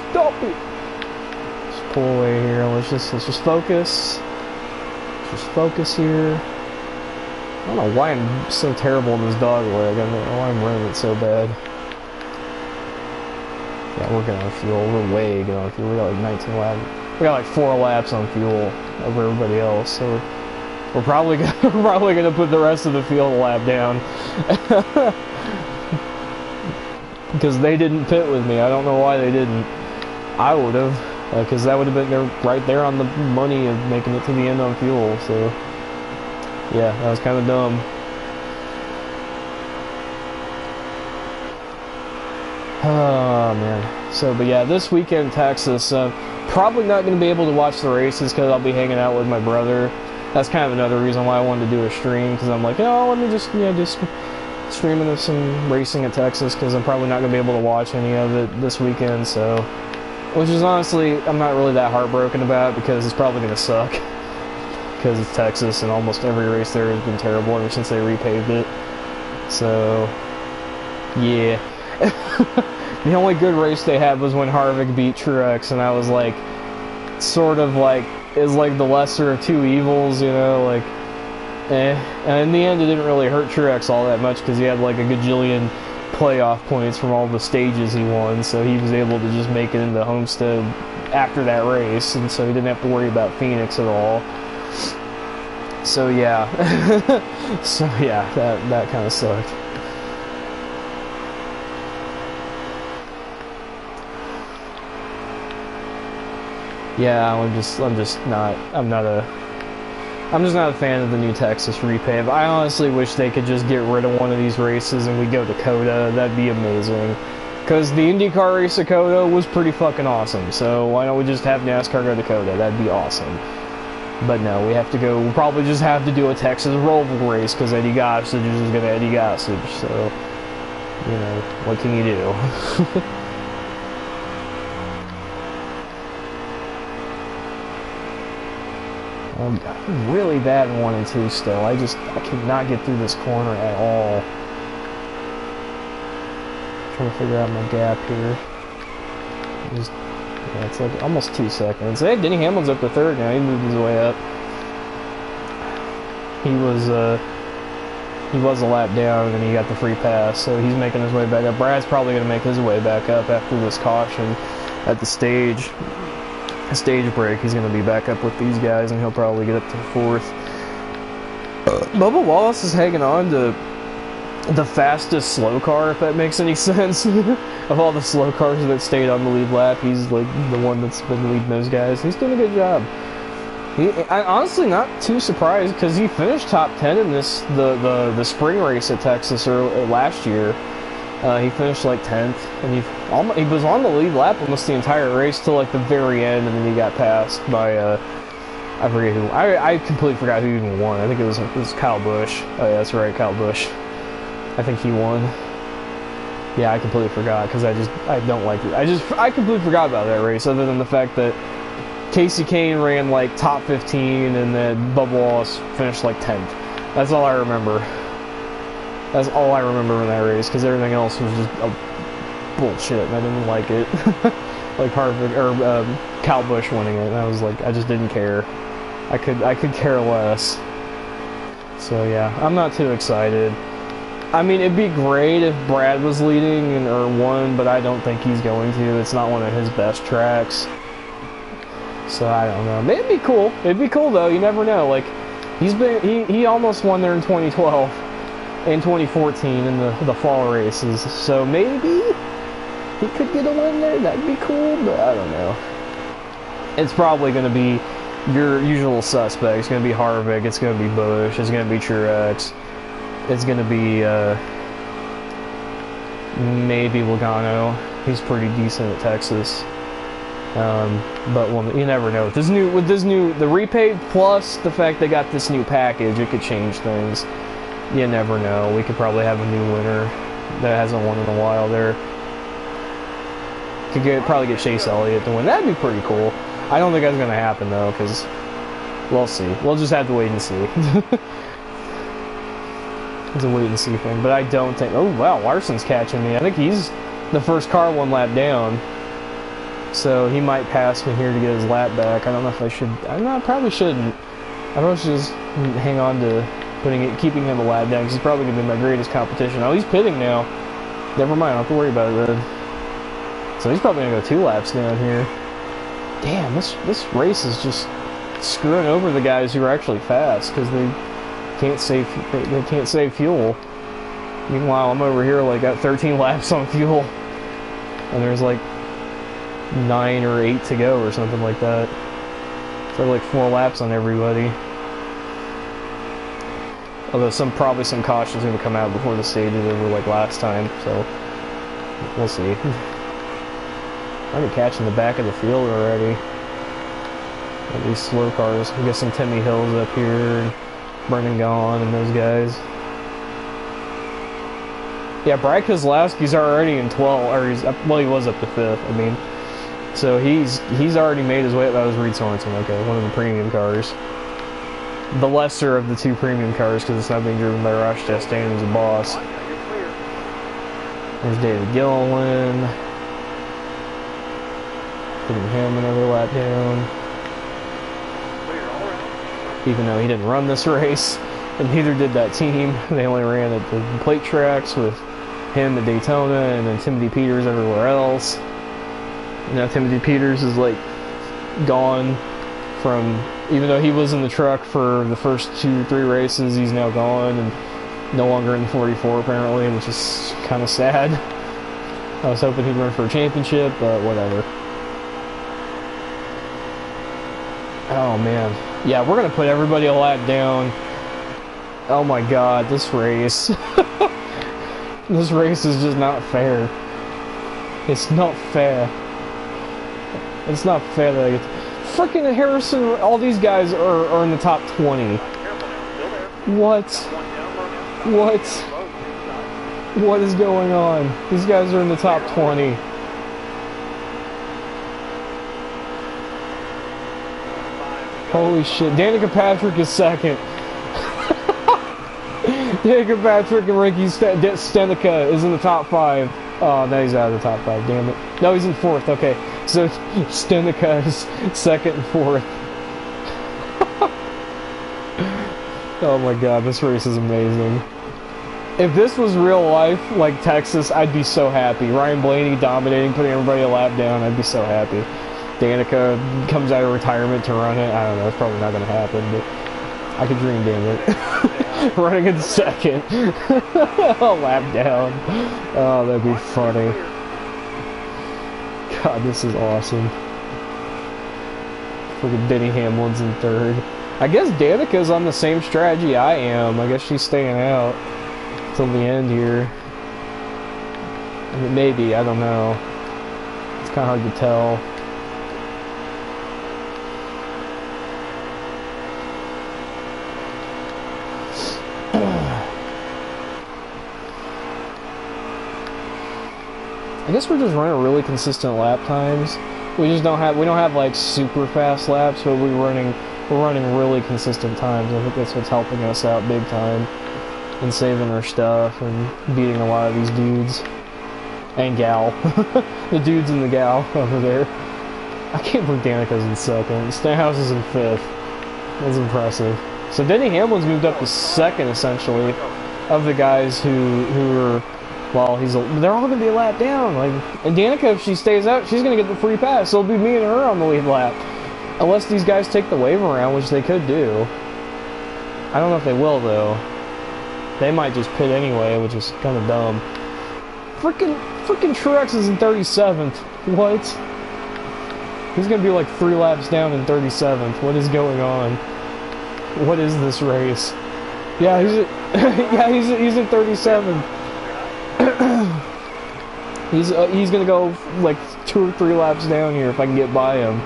Stop it. Just pull away here. Let's just focus. Just focus here. I don't know why I'm so terrible in this dog leg. I don't know why I'm running it so bad. Yeah, we're good on fuel. We're way good on fuel. We got like 19 laps. We got like 4 laps on fuel over everybody else. So we're probably gonna put the rest of the field lap down. Because they didn't pit with me. I don't know why they didn't. I would have, because that would have been right there on the money of making it to the end on fuel. So yeah, that was kind of dumb. Oh man. So, but yeah, this weekend in Texas, probably not going to be able to watch the races because I'll be hanging out with my brother. That's kind of another reason why I wanted to do a stream, because I'm like, let me just streaming some racing at Texas, because I'm probably not going to be able to watch any of it this weekend. So, which is honestly, I'm not really that heartbroken about, because it's probably going to suck. Because it's Texas, and almost every race there has been terrible ever since they repaved it. So, yeah. The only good race they had was when Harvick beat Truex, and I was like, sort of like, is like the lesser of two evils, you know, like, eh. And in the end, it didn't really hurt Truex all that much, because he had like a gajillion playoff points from all the stages he won, so he was able to just make it into Homestead after that race, and so he didn't have to worry about Phoenix at all. So yeah, so yeah, that kind of sucked. Yeah, I'm just not a fan of the new Texas repave. I honestly wish they could just get rid of one of these races and we go to COTA. That'd be amazing. Because the IndyCar race at COTA was pretty fucking awesome. So why don't we just have NASCAR go to COTA? That'd be awesome. But no, we'll probably just have to do a Texas Roval race because Eddie Gossage is gonna Eddie Gossage. So, you know, what can you do? I'm really bad in 1 and 2 still. I cannot get through this corner at all. Trying to figure out my gap here. Yeah, it's like almost 2 seconds. Hey, Denny Hamlin's up to 3rd now. He moved his way up. He was a lap down and he got the free pass, so he's making his way back up. Brad's probably going to make his way back up after this caution at the stage break. He's going to be back up with these guys, and he'll probably get up to 4th. Bubba Wallace is hanging on to the fastest slow car, if that makes any sense. Of all the slow cars that stayed on the lead lap, he's like the one that's been leading those guys. He's doing a good job. I'm honestly not too surprised, because he finished top 10 in the spring race at Texas last year. He finished like 10th, and he was on the lead lap almost the entire race till like the very end, and then he got passed by I forget who. I completely forgot who even won. I think it was Kyle Busch. Oh yeah, that's right, Kyle Busch. I think he won. Yeah, I completely forgot, because I don't like it. I completely forgot about that race, other than the fact that Casey Kane ran like top 15, and then Bubba Wallace finished like 10th. That's all I remember. That's all I remember in that race, because everything else was just bullshit, and I didn't like it. Like Harvick or Kyle Busch winning it, and I was like, I just didn't care. I could care less. So yeah, I'm not too excited. I mean, it'd be great if Brad was leading or won, but I don't think he's going to. It's not one of his best tracks. So I don't know. Maybe it'd be cool. It'd be cool though. You never know. Like he almost won there in 2012 and 2014 in the fall races. So maybe he could get a win there. That'd be cool, but I don't know. It's probably going to be your usual suspects. It's going to be Harvick. It's going to be Busch. It's going to be Truex. It's going to be maybe Logano. He's pretty decent at Texas. But you never know. With this new the repave plus the fact they got this new package, it could change things. You never know. We could probably have a new winner that hasn't won in a while there. Probably get Chase Elliott to win. That'd be pretty cool. I don't think that's going to happen though, because we'll see. We'll just have to wait and see. It's a wait and see thing, but I don't think. Oh wow, Larson's catching me. I think he's the first car 1 lap down. So he might pass me here to get his lap back. I don't know if I should. I probably shouldn't. I probably should just hang on to keeping him a lap down, because he's probably going to be my greatest competition. Oh, he's pitting now. Never mind, I don't have to worry about it then. So he's probably going to go 2 laps down here. Damn, this race is just screwing over the guys who are actually fast, because they can't save fuel. Meanwhile, I'm over here like got 13 laps on fuel, and there's like 9 or 8 to go or something like that. So like 4 laps on everybody. Although probably some caution's gonna come out before the stage is over like last time, so we'll see. I'm catching the back of the field already. At these slow cars. We got some Timmy Hills up here, and Brendan Gaughan and those guys. Yeah, Brad Keselowski's already in 12, or well, he was up to 5th. I mean, so he's already made his way up. That was Reed Sorensen, okay, one of the premium cars, the lesser of the 2 premium cars, because it's not being driven by Ross Chastain, who's a boss. There's David Gilliland, putting him another lap down. Even though he didn't run this race, and neither did that team. They only ran at the plate tracks with him at Daytona, and then Timothy Peters everywhere else. Now Timothy Peters is like gone from, even though he was in the truck for the first 2 or 3 races, he's now gone and no longer in the 44 apparently, which is kind of sad. I was hoping he'd run for a championship, but whatever. Oh man. Yeah, we're gonna put everybody a lap down. Oh my god, this race. This race is just not fair. It's not fair. It's not fair that I get frickin' Harrison, all these guys are in the top 20. What? What? What is going on? These guys are in the top 20. Holy shit. Danica Patrick is 2nd. Danica Patrick and Ricky Stenica is in the top 5. Oh, now he's out of the top 5, damn it. No, he's in 4th, okay. So, Stenica is 2nd and 4th. Oh my god, this race is amazing. If this was real life, like Texas, I'd be so happy. Ryan Blaney dominating, putting everybody a lap down, I'd be so happy. Danica comes out of retirement to run it. I don't know, it's probably not going to happen, but I could dream, damn it. Running in 2nd. A lap down. Oh, that'd be funny. God, this is awesome. Freaking Denny Hamlin's in 3rd. I guess Danica's on the same strategy I am. I guess she's staying out till the end here. I mean, maybe, I don't know. It's kind of hard to tell. I guess we're just running really consistent lap times. We don't have like super fast laps, but we're running really consistent times. I think that's what's helping us out big time and saving our stuff and beating a lot of these dudes and gal. The dudes and the gal over there. I can't believe Danica's in 2nd. Stenhouse is in 5th. That's impressive. So Denny Hamlin's moved up to 2nd essentially of the guys who are. Well, they're all going to be a lap down. And Danica, if she stays out, she's going to get the free pass. So it'll be me and her on the lead lap. Unless these guys take the wave around, which they could do. I don't know if they will, though. They might just pit anyway, which is kind of dumb. Frickin' Truex is in 37th. What? He's going to be like 3 laps down in 37th. What is going on? What is this race? Yeah, he's in 37th. He's gonna go like 2 or 3 laps down here if I can get by him.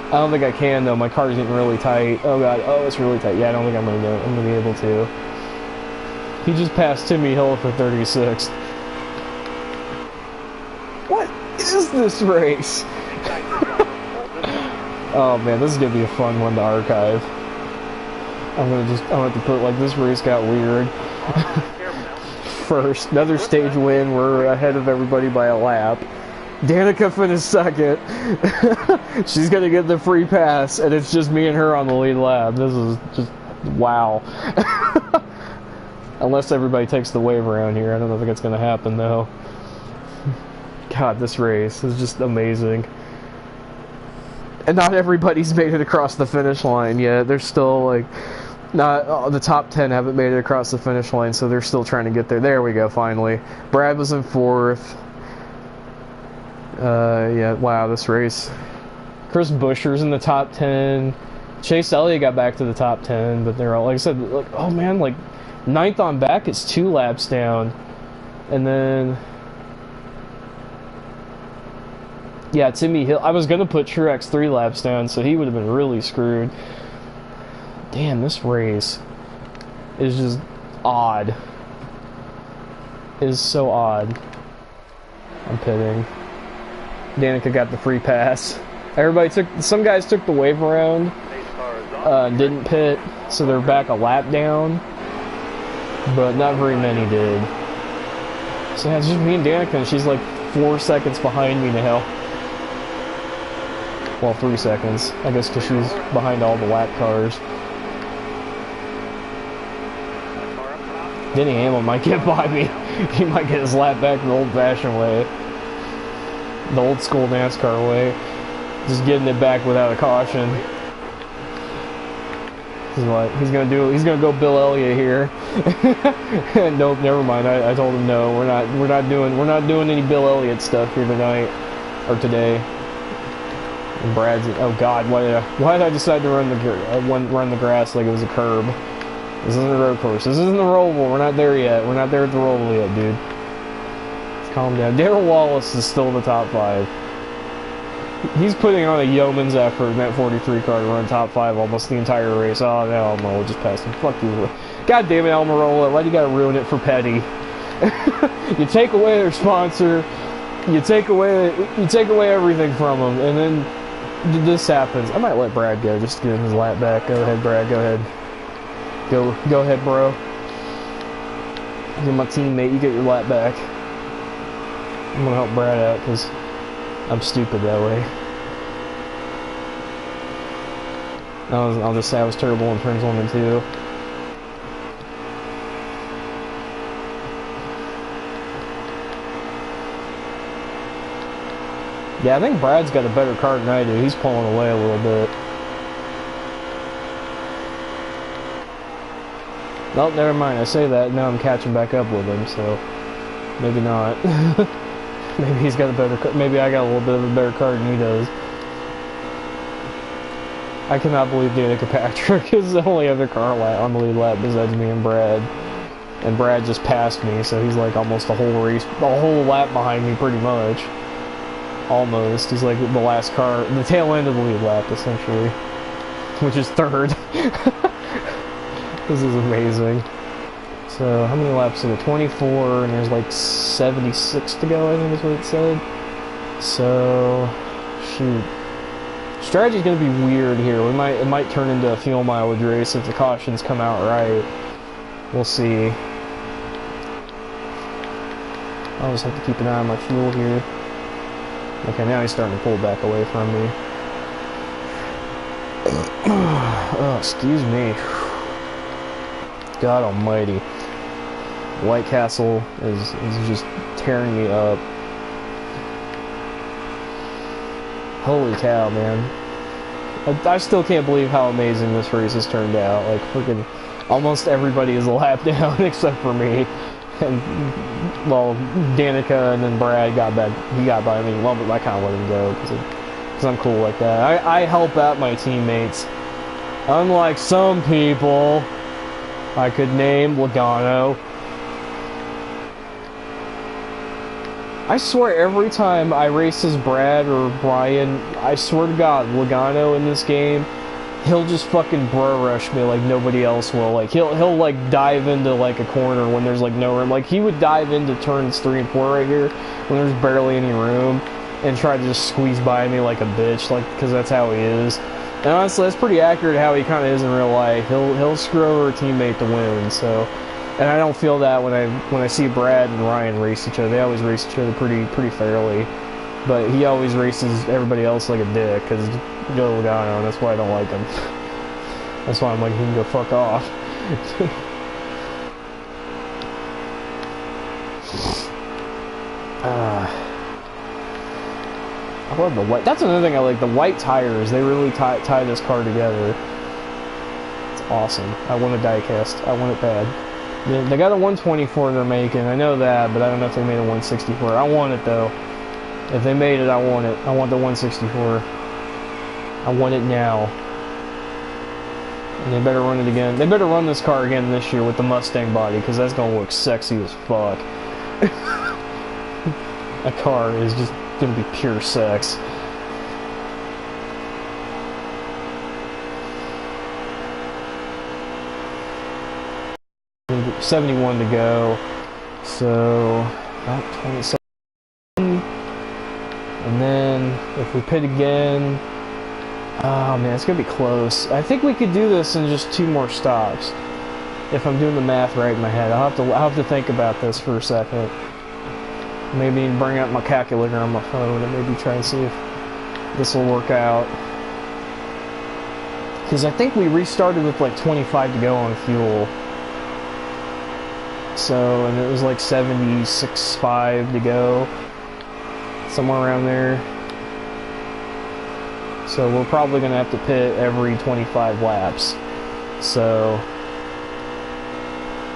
I don't think I can though. My car's getting really tight. Oh god. Oh, it's really tight. Yeah, I don't think I'm gonna be able to. He just passed Timmy Hill for 36th. What is this race? Oh man, this is gonna be a fun one to archive. I'm gonna have to put like this race got weird. First, another stage win. We're ahead of everybody by a lap. Danica finished 2nd. She's gonna get the free pass, and it's just me and her on the lead lap. This is just wow. Unless everybody takes the wave around here. I don't think it's going to happen, though. God, this race is just amazing. And not everybody's made it across the finish line yet. There's still, like, not the top 10 haven't made it across the finish line, so they're still trying to get there. There we go, finally. Brad was in 4th. Yeah, wow, this race. Chris Buescher's in the top 10. Chase Elliott got back to the top 10, but they're all, like I said, like, oh man, like, 9th on back is 2 laps down. And then, yeah, Timmy Hill. I was going to put Truex 3 laps down, so he would have been really screwed. Damn, this race is just odd. It is so odd. I'm pitting. Danica got the free pass. Some guys took the wave around, didn't pit, so they're back a lap down, but not very many did. So yeah, it's just me and Danica, and she's like 4 seconds behind me now. Well, 3 seconds, I guess, because she's behind all the lap cars. Denny Hamlin might get by me. He might get his lap back the old-fashioned way. The old-school NASCAR way. Just getting it back without a caution. He's gonna go Bill Elliott here. Nope, never mind. I told him no. We're not doing any Bill Elliott stuff here tonight or today. And Brad's, oh God, why did I decide to run the grass like it was a curb? This isn't a road course. This isn't the Roval. We're not there yet. We're not there at the Roval yet, dude. Let's calm down. Darrell Wallace is still in the top 5. He's putting on a yeoman's effort in that 43 car to run top 5 almost the entire race. Oh, no, we'll just pass him. Fuck you. God damn it, Almirola. Why do you gotta ruin it for Petty? You take away their sponsor. You take away everything from them, and then this happens. I might let Brad go just to get his lap back. Go ahead, Brad. Go ahead. Go ahead, bro. You're my teammate. You get your lap back. I'm gonna help Brad out because I'm stupid that way. I'll just say I was terrible in turns 1 and 2. Yeah, I think Brad's got a better car than I do. He's pulling away a little bit. Oh, never mind. I say that, now I'm catching back up with him, so maybe not. Maybe he's got a better car. Maybe I got a little bit of a better car than he does. I cannot believe Danica Patrick is the only other car on the lead lap besides me and Brad. And Brad just passed me, so he's like almost a whole lap behind me pretty much. Almost. He's like the last car, the tail end of the lead lap, essentially. Which is 3rd. This is amazing. So, how many laps are there? 24, and there's like 76 to go, I think is what it said. So, shoot. Strategy's gonna be weird here. It might turn into a fuel mileage race if the cautions come out right. We'll see. I'll just have to keep an eye on my fuel here. Okay, now he's starting to pull back away from me. Oh, excuse me. God almighty. White Castle is just tearing me up. Holy cow, man. I still can't believe how amazing this race has turned out. Like, freaking almost everybody is a lap down except for me. And, well, Danica and then Brad got back. He got by me. Well, but I kind of let him go because I'm cool like that. I help out my teammates. Unlike some people, I could name Logano. I swear every time I race as Brad or Brian, I swear to God, Logano in this game, he'll just fucking bro rush me like nobody else will. Like he'll like dive into like a corner when there's like no room. Like he would dive into turns 3 and 4 right here when there's barely any room and try to just squeeze by me like a bitch, like because that's how he is. And honestly, that's pretty accurate how he kind of is in real life. He'll screw over a teammate to win. So, and I don't feel that when I see Brad and Ryan race each other. They always race each other pretty fairly. But he always races everybody else like a dick because Joe Logano, and that's why I don't like him. That's why I'm like, he can go fuck off. I love the white. That's another thing I like. The white tires. They really tie this car together. It's awesome. I want a diecast. I want it bad. They got a 124 they're making. I know that, but I don't know if they made a 164. I want it though. If they made it, I want it. I want the 164. I want it now. And they better run it again. They better run this car again this year with the Mustang body, because that's gonna look sexy as fuck. That car is just gonna be pure sex. $71 to go, so about 27. And then if we pit again, oh man, it's gonna be close. I think we could do this in just 2 more stops, if I'm doing the math right in my head. I'll have to think about this for a second. Maybe bring out my calculator on my phone and maybe try and see if this will work out. Because I think we restarted with like 25 to go on fuel. So, and it was like 76.5 to go. Somewhere around there. So we're probably going to have to pit every 25 laps. So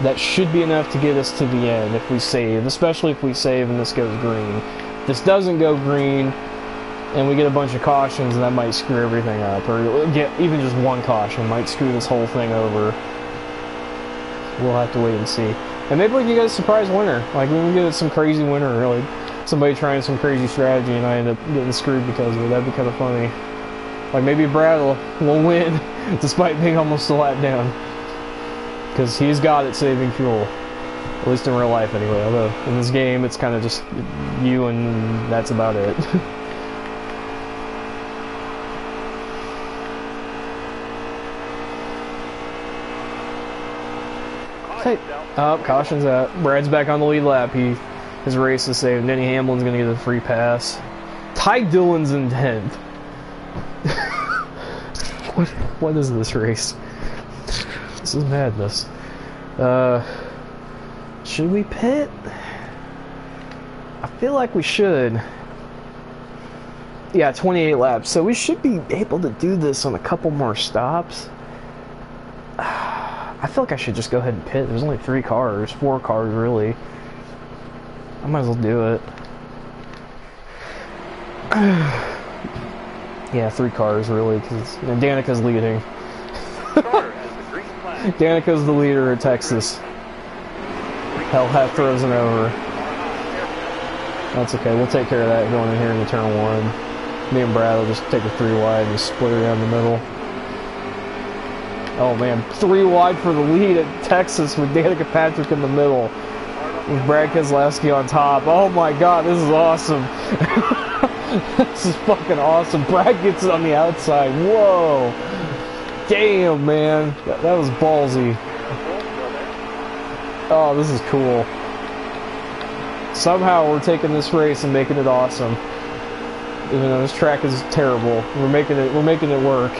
that should be enough to get us to the end if we save, especially if we save and this goes green. If this doesn't go green and we get a bunch of cautions, and that might screw everything up, or get even just one caution might screw this whole thing over. We'll have to wait and see. And maybe we can get a surprise winner. Like, we can get some crazy winner, or like somebody trying some crazy strategy and I end up getting screwed because of it. That'd be kind of funny. Like, maybe Brad will win despite being almost a lap down. Because he's got it saving fuel. At least in real life anyway. Although in this game it's kind of just you and that's about it. Hey. Oh, caution's out. Brad's back on the lead lap. His race is saved. Denny Hamlin's gonna get a free pass. Ty Dillon's in 10th. What is this race? This is madness. Should we pit? I feel like we should. Yeah, 28 laps. So we should be able to do this on a couple more stops. I feel like I should just go ahead and pit. There's only 4 cars really. I might as well do it. Yeah, 3 cars really, because Danica's leading. Danica's the leader at Texas. Hellhat throws it over. That's okay, we'll take care of that going in here into turn 1. Me and Brad will just take a 3 wide and just split her down the middle. Oh man, 3 wide for the lead at Texas with Danica Patrick in the middle. With Brad Keselowski on top. Oh my god, this is awesome. This is fucking awesome. Brad gets it on the outside. Whoa. Damn, man. That was ballsy. Oh, this is cool. Somehow we're taking this race and making it awesome. Even though this track is terrible. We're making it work.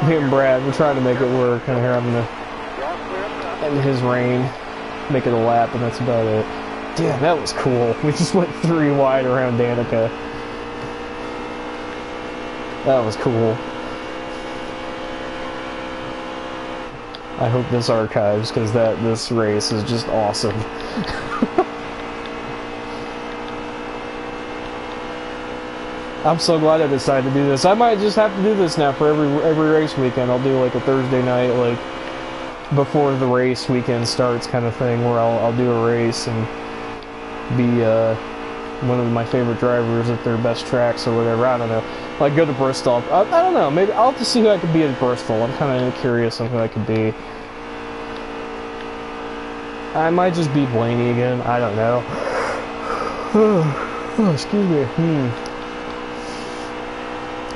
Me and Brad, we're trying to make it work. And here I'm gonna end his reign, make it a lap, and that's about it. Damn, that was cool. We just went 3 wide around Danica. That was cool. I hope this archives, because this race is just awesome. I'm so glad I decided to do this. I might just have to do this now for every race weekend. I'll do like a Thursday night, like before the race weekend starts, kind of thing, where I'll do a race and be one of my favorite drivers at their best tracks or whatever. I don't know. Like go to Bristol. I don't know. Maybe I'll have to see who I could be at Bristol. I'm kind of curious on who I could be. I might just be Blaney again. I don't know. Oh, excuse me.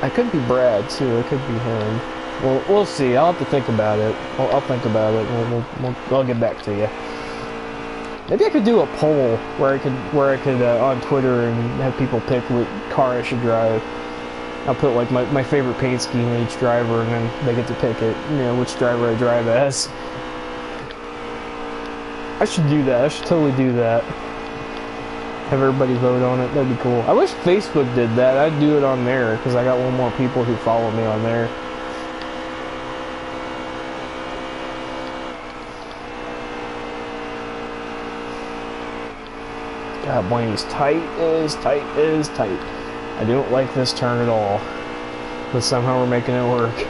I could be Brad too. It could be him. Well, we'll see. I'll have to think about it. I'll think about it. I'll get back to you. Maybe I could do a poll where I could on Twitter and have people pick what car I should drive. I'll put like my favorite paint scheme in each driver, and then they get to pick it. You know, which driver I drive as. I should do that. I should totally do that. Have everybody vote on it. That'd be cool. I wish Facebook did that. I'd do it on there because I got one more people who follow me on there. God, Blaney's tight is tight is tight. I don't like this turn at all, but somehow we're making it work.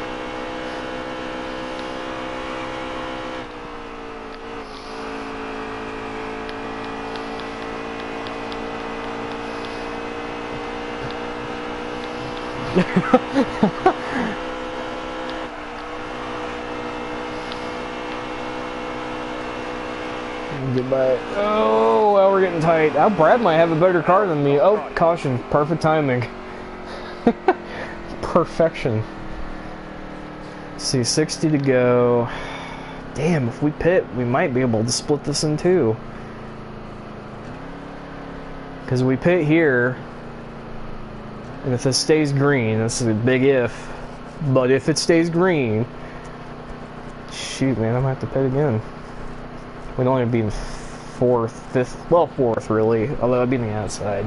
Goodbye. Oh, well, we're getting tight. Oh, Brad might have a better car than me. Oh, caution. Perfect timing. Perfection. Let's see, 60 to go. Damn, if we pit, we might be able to split this in two. Because we pit here, and if it stays green, this is a big if, but if it stays green, shoot, man, I might have to pit again. We'd only be in fourth, fifth, well, fourth, really, although I'd be on the outside.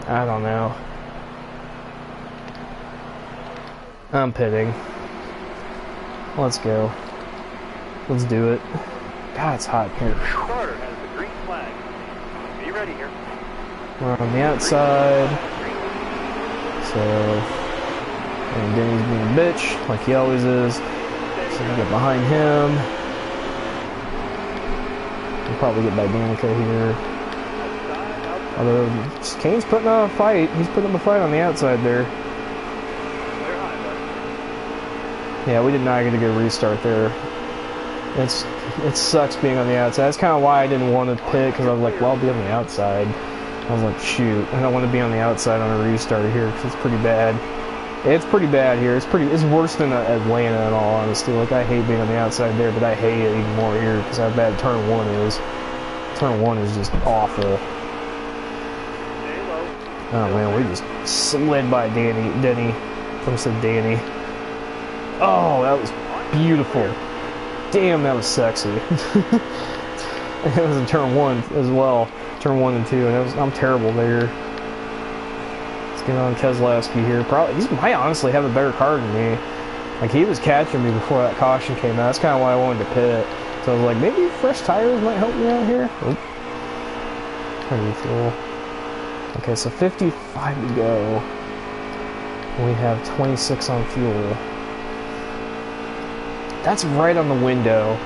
I don't know. I'm pitting. Let's go. Let's do it. God, it's hot here. Starter has the green flag. Be ready here. We're on the outside. So, and Denny's being a bitch, like he always is. So we get behind him. We'll probably get by Danica here. Although Kane's putting up a fight. He's putting up a fight on the outside there. Yeah, we did not get a good restart there. It sucks being on the outside. That's kind of why I didn't want to pit, because I was like, well, I'll be on the outside. I was like, shoot, I don't want to be on the outside on a restart here, because it's pretty bad. It's pretty bad here. It's worse than Atlanta, in all honesty. Like, I hate being on the outside there, but I hate it even more here because how bad turn one is. Turn one is just awful. Oh man, we just slid by Denny. I said Danny. Oh, that was beautiful. Damn, that was sexy. It was in turn one as well. Turn 1 and 2, and I'm terrible there. Let's get on Keselowski here. Probably he might honestly have a better car than me. Like, he was catching me before that caution came out. That's kind of why I wanted to pit. So I was like, maybe fresh tires might help me out here. Oop. Refuel. Okay, so 55 to go. We have 26 on fuel. That's right on the window,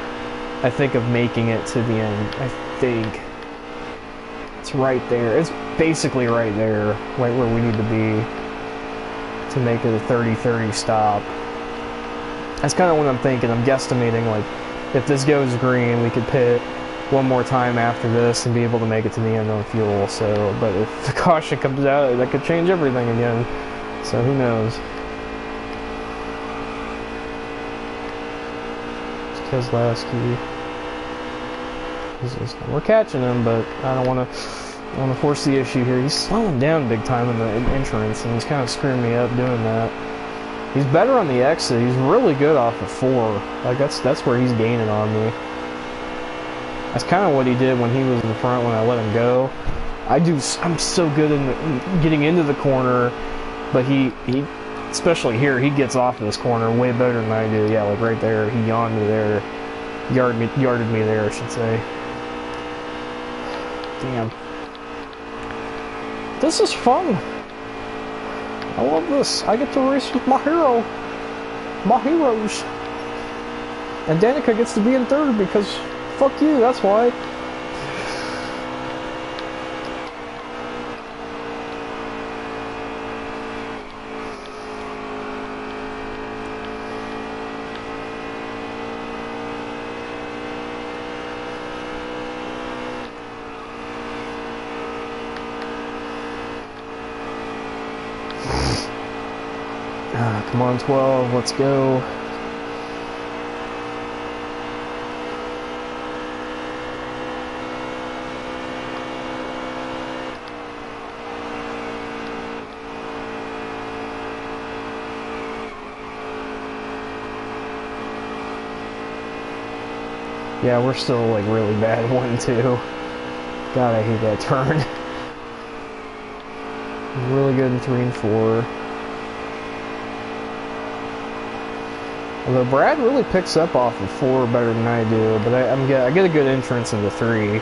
I think, of making it to the end. I think. It's right there. It's basically right there, right where we need to be to make it a 30-30 stop. That's kind of what I'm thinking. I'm guesstimating, like, if this goes green, we could pit one more time after this and be able to make it to the end on fuel. So, but if the caution comes out, that could change everything again. So who knows? It's Keselowski. We're catching him, but I don't want to force the issue here. He's slowing down big time in the entrance, and he's kind of screwing me up doing that. He's better on the exit. He's really good off of 4. Like, that's where he's gaining on me. That's kind of what he did when he was in the front when I let him go. I'm so good in getting into the corner, but he especially here, he gets off this corner way better than I do. Yeah, like right there, he yawned me there, yarded me there, I should say. Damn. This is fun. I love this. I get to race with my hero. My heroes. And Danica gets to be in third because fuck you, that's why. Come on, 12, let's go. Yeah, we're still like really bad 1-2. God, I hate that turn. Really good in 3 and 4. Although Brad really picks up off of 4 better than I do, but I get a good entrance into 3.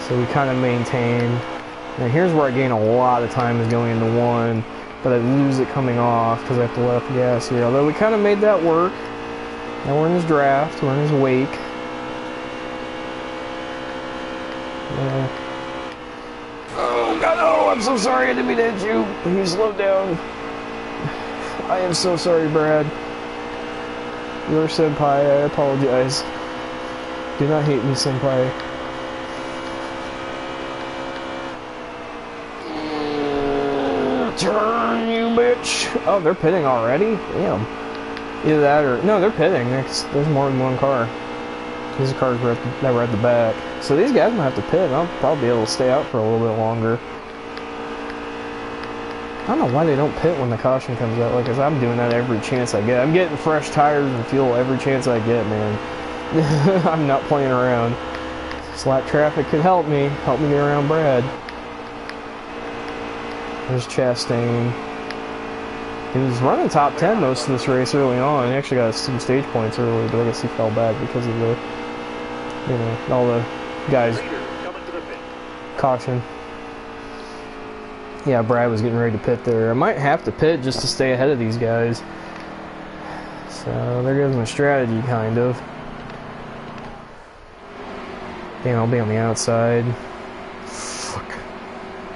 So we kind of maintain. Now here's where I gain a lot of time is going into 1, but I lose it coming off because I have to let off the gas here. Although we kind of made that work. Now we're in his draft, we're in his wake. Oh God, oh, I'm so sorry, I didn't mean to hit you. Please slow down. I am so sorry, Brad. You're senpai, I apologize. Do not hate me, senpai. Turn, you bitch! Oh, they're pitting already? Damn. Either that or... No, they're pitting. There's more than one car. These cars were that were at the back. So these guys might have to pit. I'll probably be able to stay out for a little bit longer. I don't know why they don't pit when the caution comes out. Like, cause I'm doing that every chance I get. I'm getting fresh tires and fuel every chance I get, man. I'm not playing around. Slack traffic could help me get around Brad. There's Chastain. He was running top 10 most of this race early on. He actually got some stage points early, but I guess he fell back because of the, you know, all the guys caution. Yeah, Brad was getting ready to pit there. I might have to pit just to stay ahead of these guys. So there goes my strategy, kind of. Damn, I'll be on the outside. Fuck.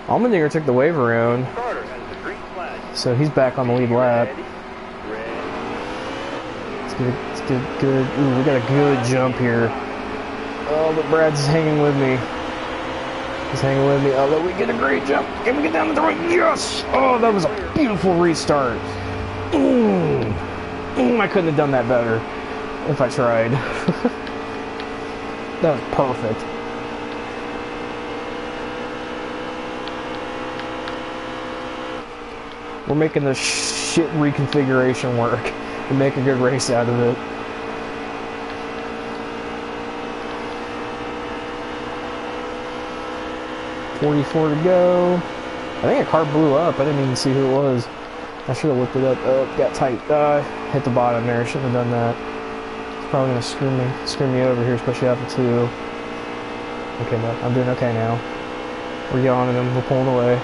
Allmendinger took the wave around. So he's back on the lead lap. Let's get a good. Ooh, we got a good jump here. Oh, but Brad's hanging with me. He's hanging with me. Although we get a great jump. Can we get down to the right? Yes! Oh, that was a beautiful restart. I couldn't have done that better if I tried. That was perfect. We're making this shit reconfiguration work and make a good race out of it. .44 to go. I think a car blew up. I didn't even see who it was. I should have looked it up. Oh, got tight. Hit the bottom there. Shouldn't have done that. It's probably gonna screw me over here, especially after 2. Okay, no, I'm doing okay now. We're yawning them. We're pulling away.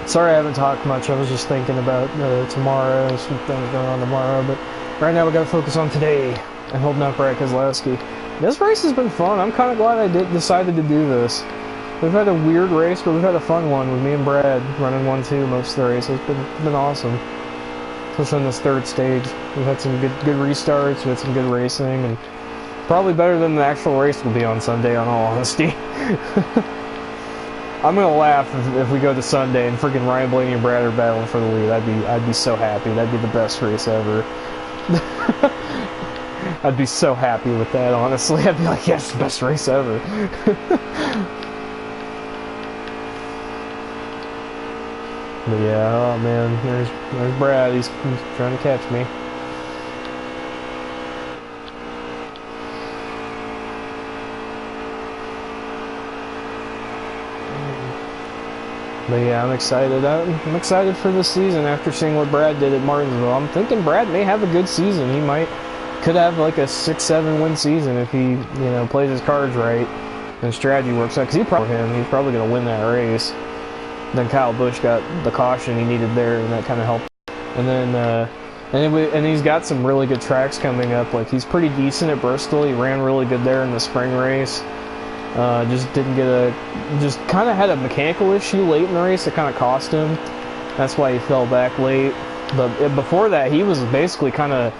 Sorry I haven't talked much. I was just thinking about tomorrow and some things going on tomorrow. But right now we got to focus on today and holding up Brad Keselowski. This race has been fun. I'm kind of glad I decided to do this. We've had a weird race, but we've had a fun one with me and Brad running 1-2 most of the race. It's been awesome. Especially in this third stage. We've had some good restarts. We had some good racing, and Probably better than the actual race will be on Sunday, in all honesty. I'm gonna laugh if we go to Sunday and freaking Ryan Blaney and Brad are battling for the lead. I'd be so happy. That'd be the best race ever. I'd be so happy with that, honestly. I'd be like, yes, best race ever. But yeah, oh man, there's Brad. He's trying to catch me. But yeah, I'm excited. I'm excited for this season after seeing what Brad did at Martinsville. I'm thinking Brad may have a good season. He could have like a 6-7 win season if he, plays his cards right and strategy works out. Because he's probably going to win that race. Then Kyle Busch got the caution he needed there, and that kind of helped. And then and he's got some really good tracks coming up. Like he's pretty decent at Bristol. He ran really good there in the spring race. Just kind of had a mechanical issue late in the race that kind of cost him. That's why he fell back late. But before that, he was basically kind of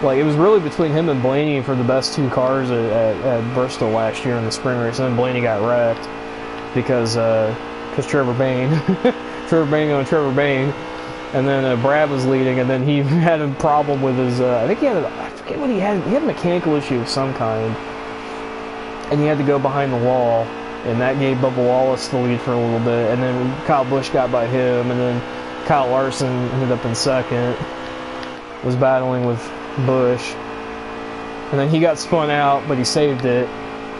like, it was really between him and Blaney for the best 2 cars at Bristol last year in the spring race. And then Blaney got wrecked because Trevor Bayne, Trevor Bayne, and then Brad was leading, and then he had a problem with his. I forget what he had. He had a mechanical issue of some kind. And he had to go behind the wall, and that gave Bubba Wallace the lead for a little bit, and then Kyle Busch got by him, and then Kyle Larson ended up in second, was battling with Busch, and then he got spun out, but he saved it,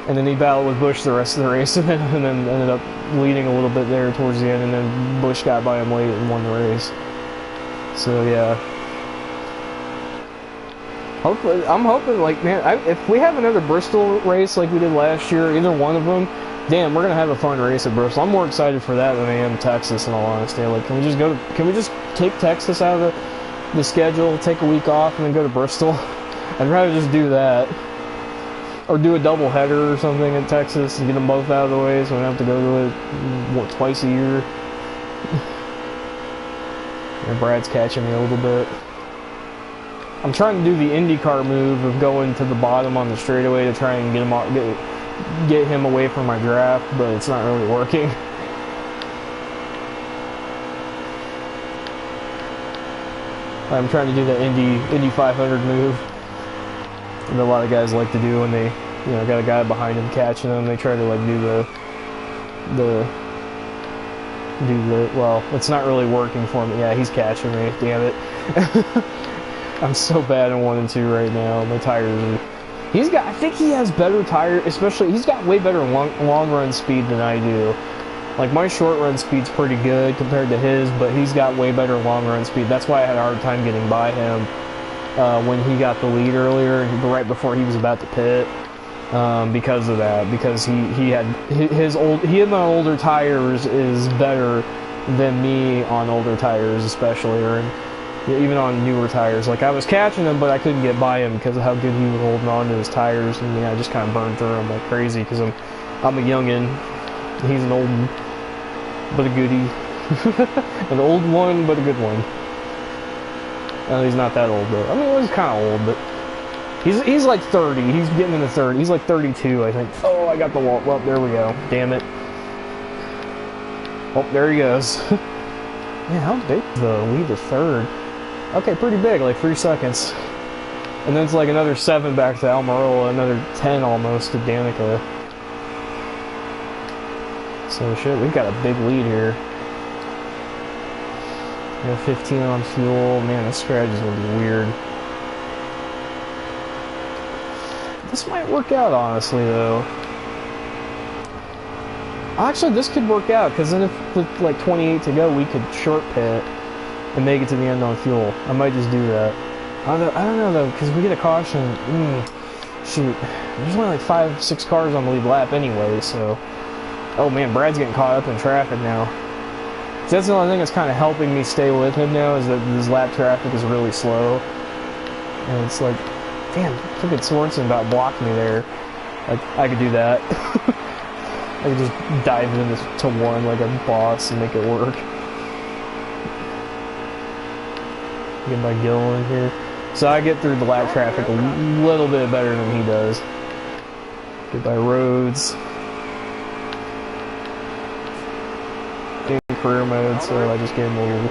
and then he battled with Busch the rest of the race, and then ended up leading a little bit there towards the end, and then Busch got by him late and won the race. So yeah. I'm hoping, like, man, if we have another Bristol race like we did last year, either one of them, damn, we're gonna have a fun race at Bristol. I'm more excited for that than I am Texas, in all honesty. Like, can we just take Texas out of the schedule, take a week off, and then go to Bristol? I'd rather just do that, or do a double header or something in Texas and get them both out of the way, so we don't have to go to it twice a year. And Brad's catching me a little bit. I'm trying to do the IndyCar move of going to the bottom on the straightaway to try and get him away from my draft, but it's not really working. I'm trying to do the Indy 500 move that a lot of guys like to do when they, got a guy behind them catching them. They try to like well, it's not really working for me. Yeah, he's catching me. Damn it. I'm so bad in 1 and 2 right now. My tires are... I think he has better tires, especially, he's got way better long run speed than I do. Like, my short run speed's pretty good compared to his, but he's got way better long run speed. That's why I had a hard time getting by him when he got the lead earlier, right before he was about to pit. Because of that, because he had my older tires is better than me on older tires, especially, or even on newer tires. Like, I was catching him, but I couldn't get by him because of how good he was holding on to his tires, and I just kind of burned through him like crazy because I'm a youngin'. He's an old one, but a goodie. An old one, but a good one. Well, he's not that old, though. I mean, he's kind of old, but he's like 30. He's getting into 30. He's like 32, I think. Oh, I got the wall. Well, there we go. Damn it. Oh, there he goes. Man, how big the lead to third? Okay, pretty big, like 3 seconds. And then it's like another 7 back to Almirola, another 10 almost to Danica. So shit, we've got a big lead here. We have 15 on fuel. Man, this strategy's gonna be weird. This might work out, honestly, though. Actually, this could work out, because then if with like 28 to go, we could short pit and make it to the end on fuel. I might just do that. I don't know, though, because we get a caution. Shoot. There's only like 5-6 cars on the lead lap anyway, so... Oh man, Brad's getting caught up in traffic now. So that's the only thing that's kind of helping me stay with him now, is that this lap traffic is really slow. And it's like, damn, freaking Sorensen about blocked me there. Like, I could do that. I could just dive into to one like a boss and make it work. Get my Gill in here. So I get through the lap traffic a little bit better than he does. Goodbye roads. In career mode, so I just gave him a little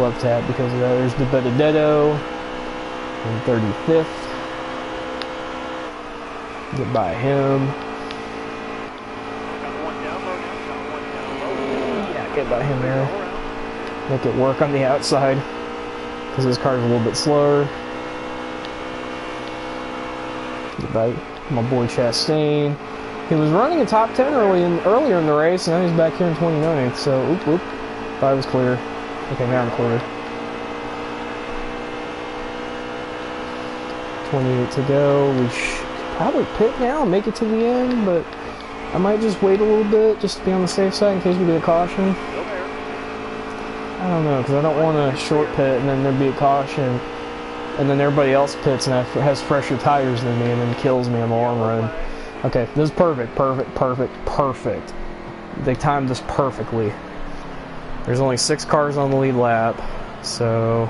love tap because of that. There's the Benedetto in 35th. Goodbye him. Yeah, goodbye him there. Make it work on the outside because his car's a little bit slower. Goodbye my boy Chastain. He was running a top 10 earlier in the race, and now he's back here in 29th. So, oop. Thought I was clear. Okay, now I'm clear. 28 to go. We should probably pit now and make it to the end, but I might just wait a little bit just to be on the safe side in case we get a caution. I don't know, because I don't want to short pit and then there'd be a caution, and then everybody else pits and has fresher tires than me and then kills me in the long run. Okay, this is perfect. They timed this perfectly. There's only 6 cars on the lead lap, so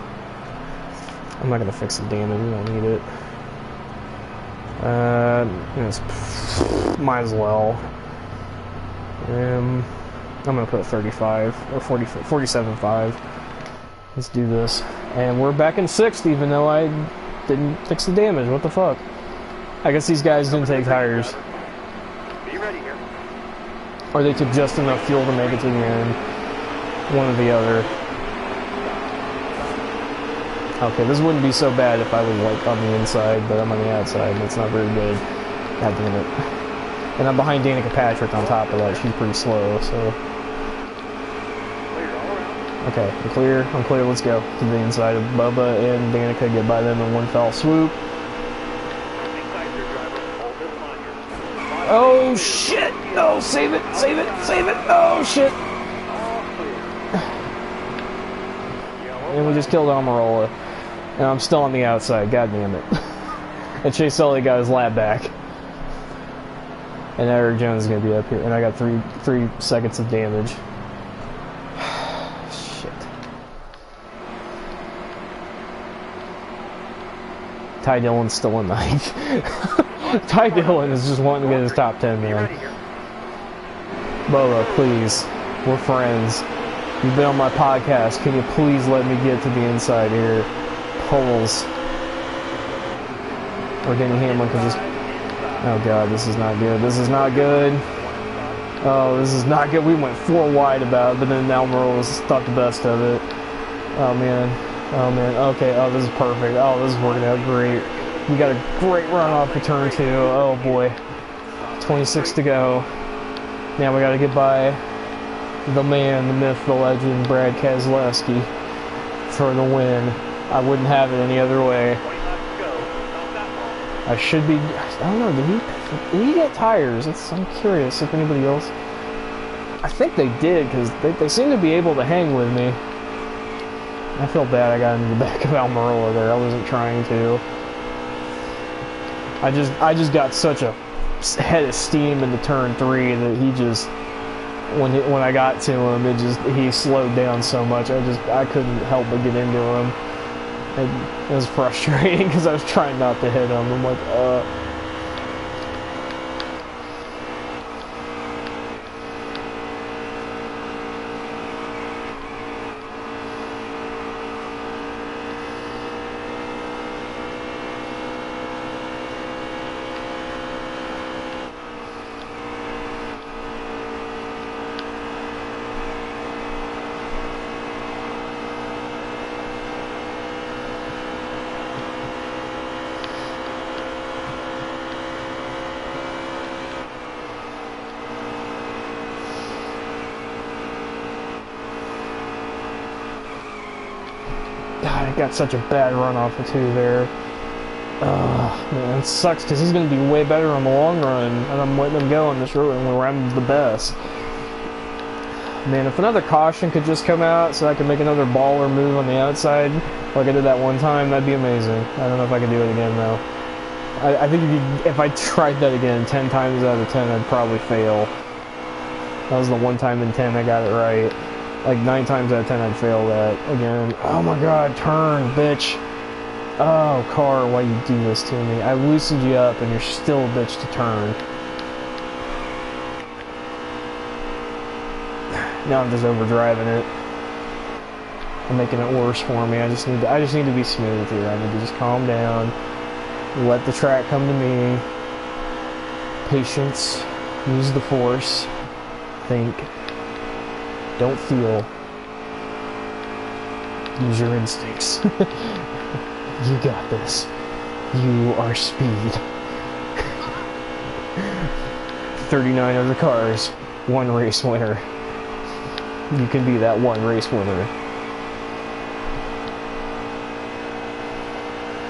I'm not going to fix the damage. We don't need it. Might as well. I'm going to put 35 or 47.5. Let's do this. And we're back in 6th, even though I didn't fix the damage. What the fuck? I guess these guys didn't take tires. Be ready here. Or they took just enough fuel to make it to the end. One or the other. Okay, this wouldn't be so bad if I was like on the inside, but I'm on the outside, and it's not very good. God damn it. And I'm behind Danica Patrick on top of that. She's pretty slow, so. Okay, I'm clear. Let's go to the inside of Bubba and Danica. Get by them in one fell swoop. Oh shit! Oh, save it! Oh shit! And we just killed Almirola. And I'm still on the outside, god damn it. And Chase Sully got his lap back. And Eric Jones is gonna be up here. And I got three seconds of damage. Shit. Ty Dillon's still in 9th. Ty Dillon is just wanting to get his top 10, man. Bubba, please. We're friends. You've been on my podcast. Can you please let me get to the inside here? Pulls. Or Denny Hamlin can just... Oh god, this is not good. Oh, this is not good. We went 4 wide about it, but then Almirola thought the best of it. Oh man. Okay, oh, this is perfect. Oh, this is working out great. We got a great run off for turn 2. Oh boy. 26 to go. Now we gotta get by the man, the myth, the legend, Brad Keselowski for the win. I wouldn't have it any other way. I should be... I don't know, did he get tires? I'm curious if anybody else... I think they did, because they seem to be able to hang with me. I feel bad I got into the back of Almirola there. I wasn't trying to. I just got such a head of steam into turn 3 that he just... When I got to him, he slowed down so much. I couldn't help but get into him. It was frustrating because I was trying not to hit him. I'm like, God, I got such a bad run off of 2 there. Man, it sucks because he's going to be way better on the long run, and I'm letting him go on this road where I'm the best. Man, if another caution could just come out so I could make another baller move on the outside, like I did that one time, that'd be amazing. I don't know if I could do it again, though. I think if I tried that again 10 times out of 10, I'd probably fail. That was the one time in 10 I got it right. Like 9 times out of 10 I'd fail that again. Oh my god, turn, bitch. Oh, car, why you do this to me? I loosened you up and you're still a bitch to turn. Now I'm just overdriving it. I'm making it worse for me. I just need to be smooth here. I need to just calm down, let the track come to me. Patience, use the force, think, don't feel. Use your instincts. You got this. You are speed. 39 other cars, one race winner. You can be that one race winner.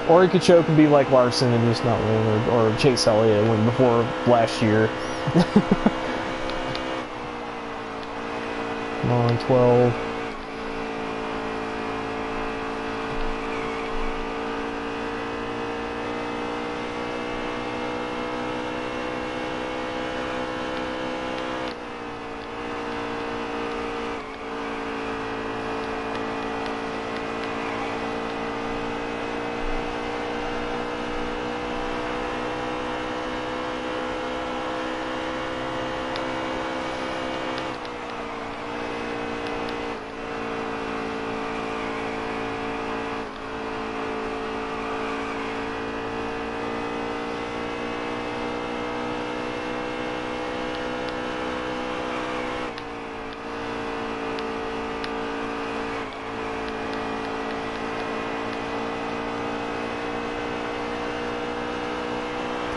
Or you could choke and be like Larson and just not win, or Chase Elliott win before last year. Come on, 12.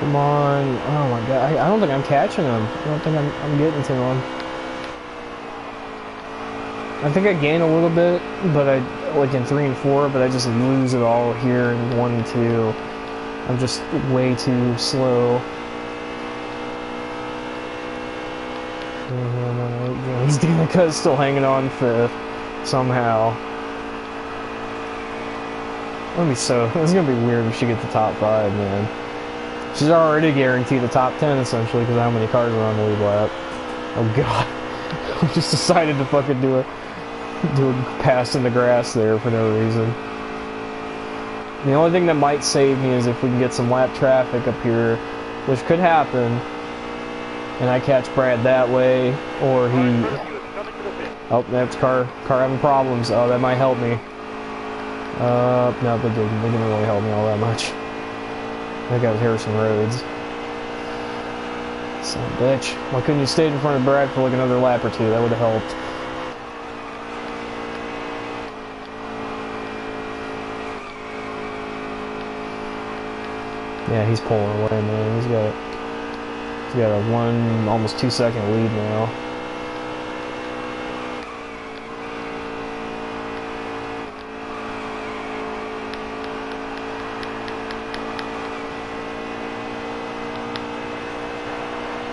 Come on. Oh my god. I don't think I'm catching him. I don't think I'm getting to him. I think I gain a little bit, but I like in 3 and 4, but I just lose it all here in 1 and 2. I'm just way too slow. He's Danica's still hanging on 5th somehow. This is gonna be weird if she gets the top 5, man. She's already guaranteed the top 10 essentially because of how many cars are on the lead lap. Oh god. I just decided to fucking do a pass in the grass there for no reason. The only thing that might save me is if we can get some lap traffic up here, which could happen, and I catch Brad that way, or he... Oh, that's car having problems. Oh, that might help me. No, they didn't really help me all that much. I think I was Harrison Rhodes. Son of a bitch. Why couldn't you stay in front of Brad for like another lap or 2? That would have helped. Yeah, he's pulling away, man. He's got a almost 2-second lead now.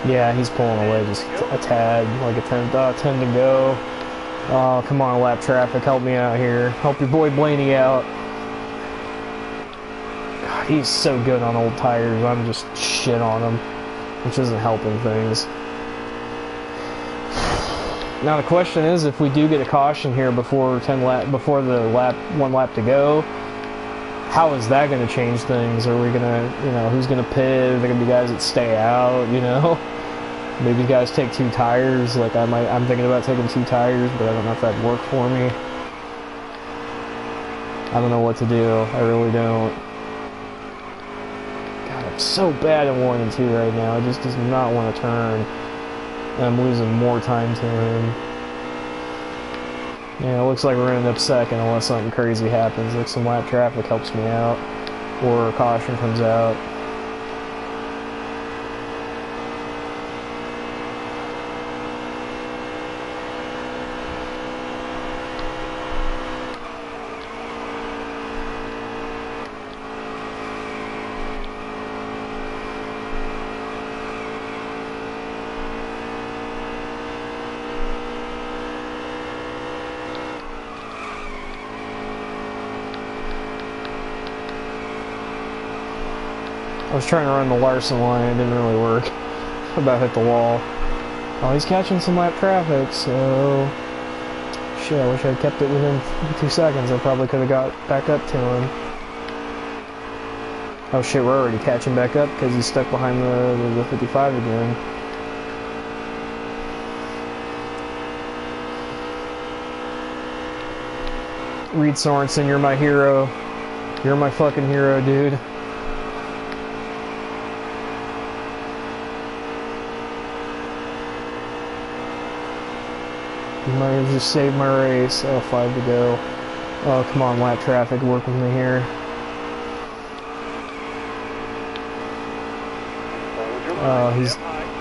Yeah, he's pulling away just a tad, like a 10 to go. Oh, come on, lap traffic, help me out here. Help your boy Blaney out. God, he's so good on old tires. I'm just shit on him, which isn't helping things. Now the question is, if we do get a caution here before the one lap to go, how is that going to change things? Are we going to, who's going to pit? Are there going to be guys that stay out, Maybe guys take 2 tires. Like, I'm thinking about taking 2 tires, but I don't know if that'd work for me. I don't know what to do. I really don't. God, I'm so bad at 1 and 2 right now. I just does not want to turn. And I'm losing more time to him. Yeah, it looks like we're going to end up second unless something crazy happens. Like some lap traffic helps me out. Or a caution comes out. I was trying to run the Larson line, it didn't really work. About hit the wall. Oh, he's catching some lap traffic, so... Shit, I wish I'd kept it within 2 seconds. I probably could have got back up to him. Oh shit, we're already catching back up because he's stuck behind the 55 again. Reed Sorensen, you're my hero. You're my fucking hero, dude. You might have just saved my race. Oh, 5 to go. Oh, come on, lap traffic, work with me here. Oh,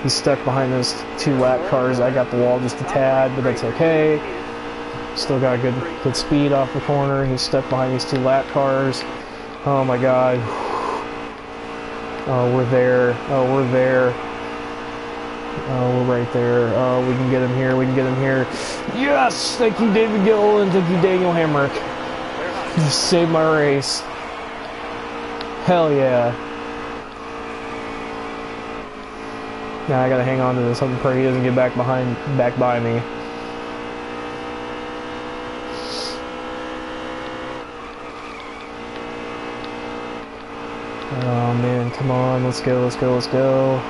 he's stuck behind those 2 lap cars. I got the wall just a tad, but that's okay. Still got good speed off the corner. He's stuck behind these 2 lap cars. Oh my god. Oh, we're there. Oh, we're there. Oh, we're right there. Oh, we can get him here. We can get him here. Yes! Thank you, David Gill, and thank you, Daniel Hamrick. You just saved my race. Hell yeah. Now I gotta hang on to this. I'm pray he doesn't get back by me. Oh man, come on, let's go, let's go, let's go.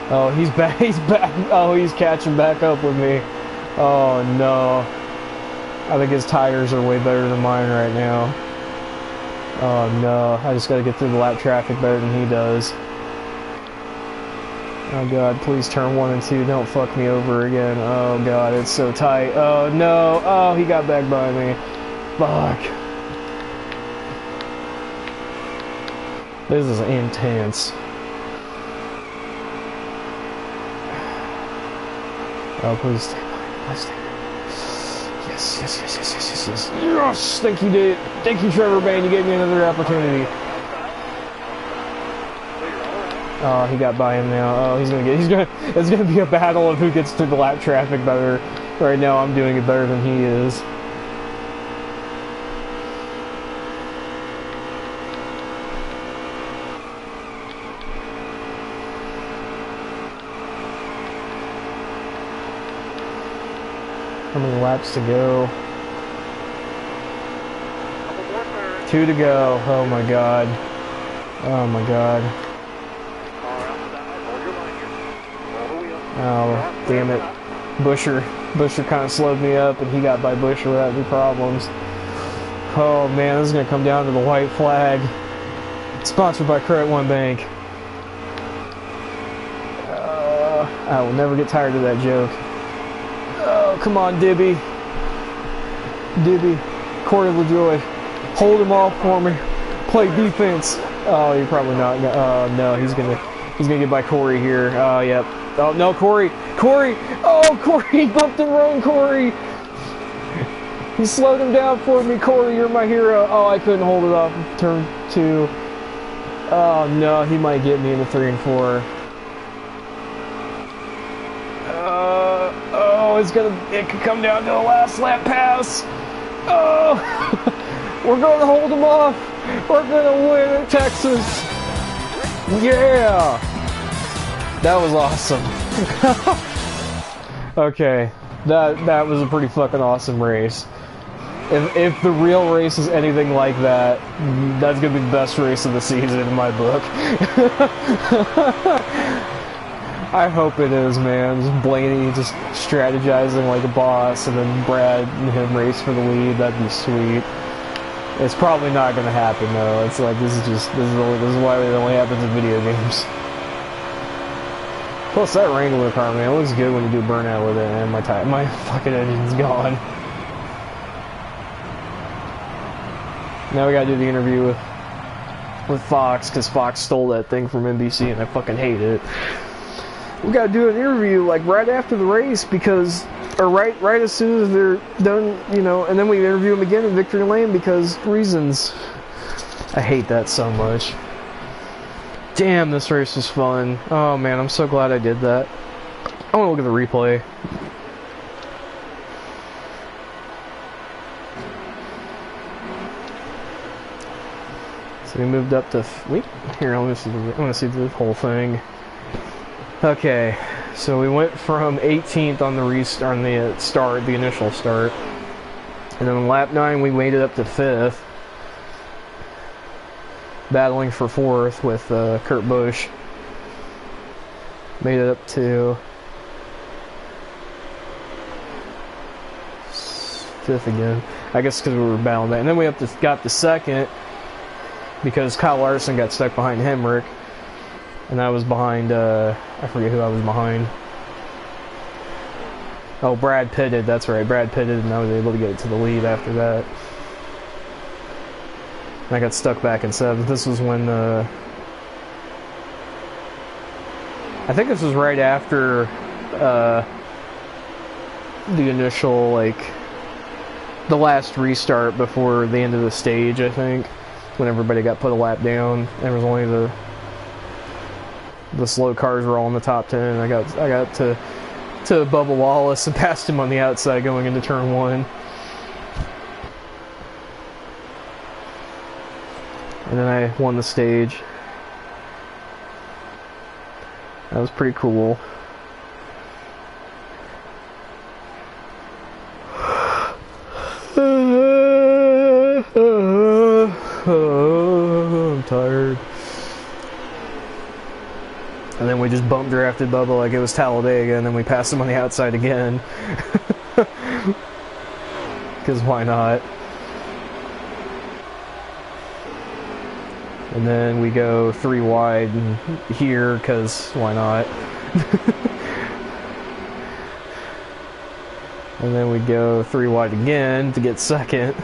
Oh, he's back, he's back. Oh, he's catching back up with me. Oh no. I think his tires are way better than mine right now. Oh no, I just gotta get through the lap traffic better than he does. Oh god, please turn 1 and 2, don't fuck me over again. Oh god, it's so tight. Oh no, oh, he got back by me. Fuck. This is intense. Oh, please stay behind. Please stay behind. Yes, yes, yes, yes, yes, yes, yes. Yes! Thank you, dude. Thank you, Trevor Bain. You gave me another opportunity. Oh, he got by him now. Oh, it's gonna be a battle of who gets through the lap traffic better. Right now, I'm doing it better than he is. How many laps to go? 2 to go. Oh my god. Oh my god. Oh, damn it. Busher kind of slowed me up, and he got by Busher without any problems. Oh man, this is gonna come down to the white flag. Sponsored by Credit One Bank. I will never get tired of that joke. Oh, come on, Dibby. Corey LaJoy. Hold him off for me. Play defense. Oh, you're probably not gonna, oh no, he's gonna get by Corey here. Oh, yep. Oh, no, Corey! Oh, Corey, bumped and run, Corey! He slowed him down for me, Corey, you're my hero. Oh, I couldn't hold it off turn 2. Oh, no, he might get me into 3 and 4. It could come down to the last lap pass. Oh, we're going to hold him off. We're going to win at Texas. Yeah, that was awesome. Okay, that was a pretty fucking awesome race. If the real race is anything like that, that's gonna be the best race of the season in my book. I hope it is, man. Just Blaney just strategizing like a boss, and then Brad and him race for the lead. That'd be sweet. It's probably not gonna happen though. It's like this is why it only happens in video games. Plus that Wrangler car, man, it looks good when you do burnout with it, and my fucking engine's gone. Now we gotta do the interview with Fox, because Fox stole that thing from NBC, and I fucking hate it. We gotta do an interview like right after the race, or right as soon as they're done, you know, and then we interview them again in Victory Lane because reasons. I hate that so much. Damn, this race was fun. Oh man, I'm so glad I did that. I want to look at the replay. So we moved up to here. I want to see the whole thing. Okay, so we went from 18th on the initial start, and then on lap 9 we made it up to 5th, battling for 4th with Kurt Busch. Made it up to 5th again. I guess because we were battling that. And then we got the second because Kyle Larson got stuck behind Hemrick. And I was behind, I forget who I was behind. Oh, Brad pitted, that's right. Brad pitted, and I was able to get it to the lead after that. And I got stuck back in 7th. This was when, I think this was right after, the initial, like, the last restart before the end of the stage, I think. When everybody got put a lap down. There was only the slow cars were all in the top 10. I got to Bubba Wallace and passed him on the outside going into turn 1. And then I won the stage. That was pretty cool. I'm tired. And then we just bump drafted Bubba like it was Talladega, and then we passed him on the outside again. Because why not? And then we go 3 wide here, because why not? And then we go 3 wide again to get second.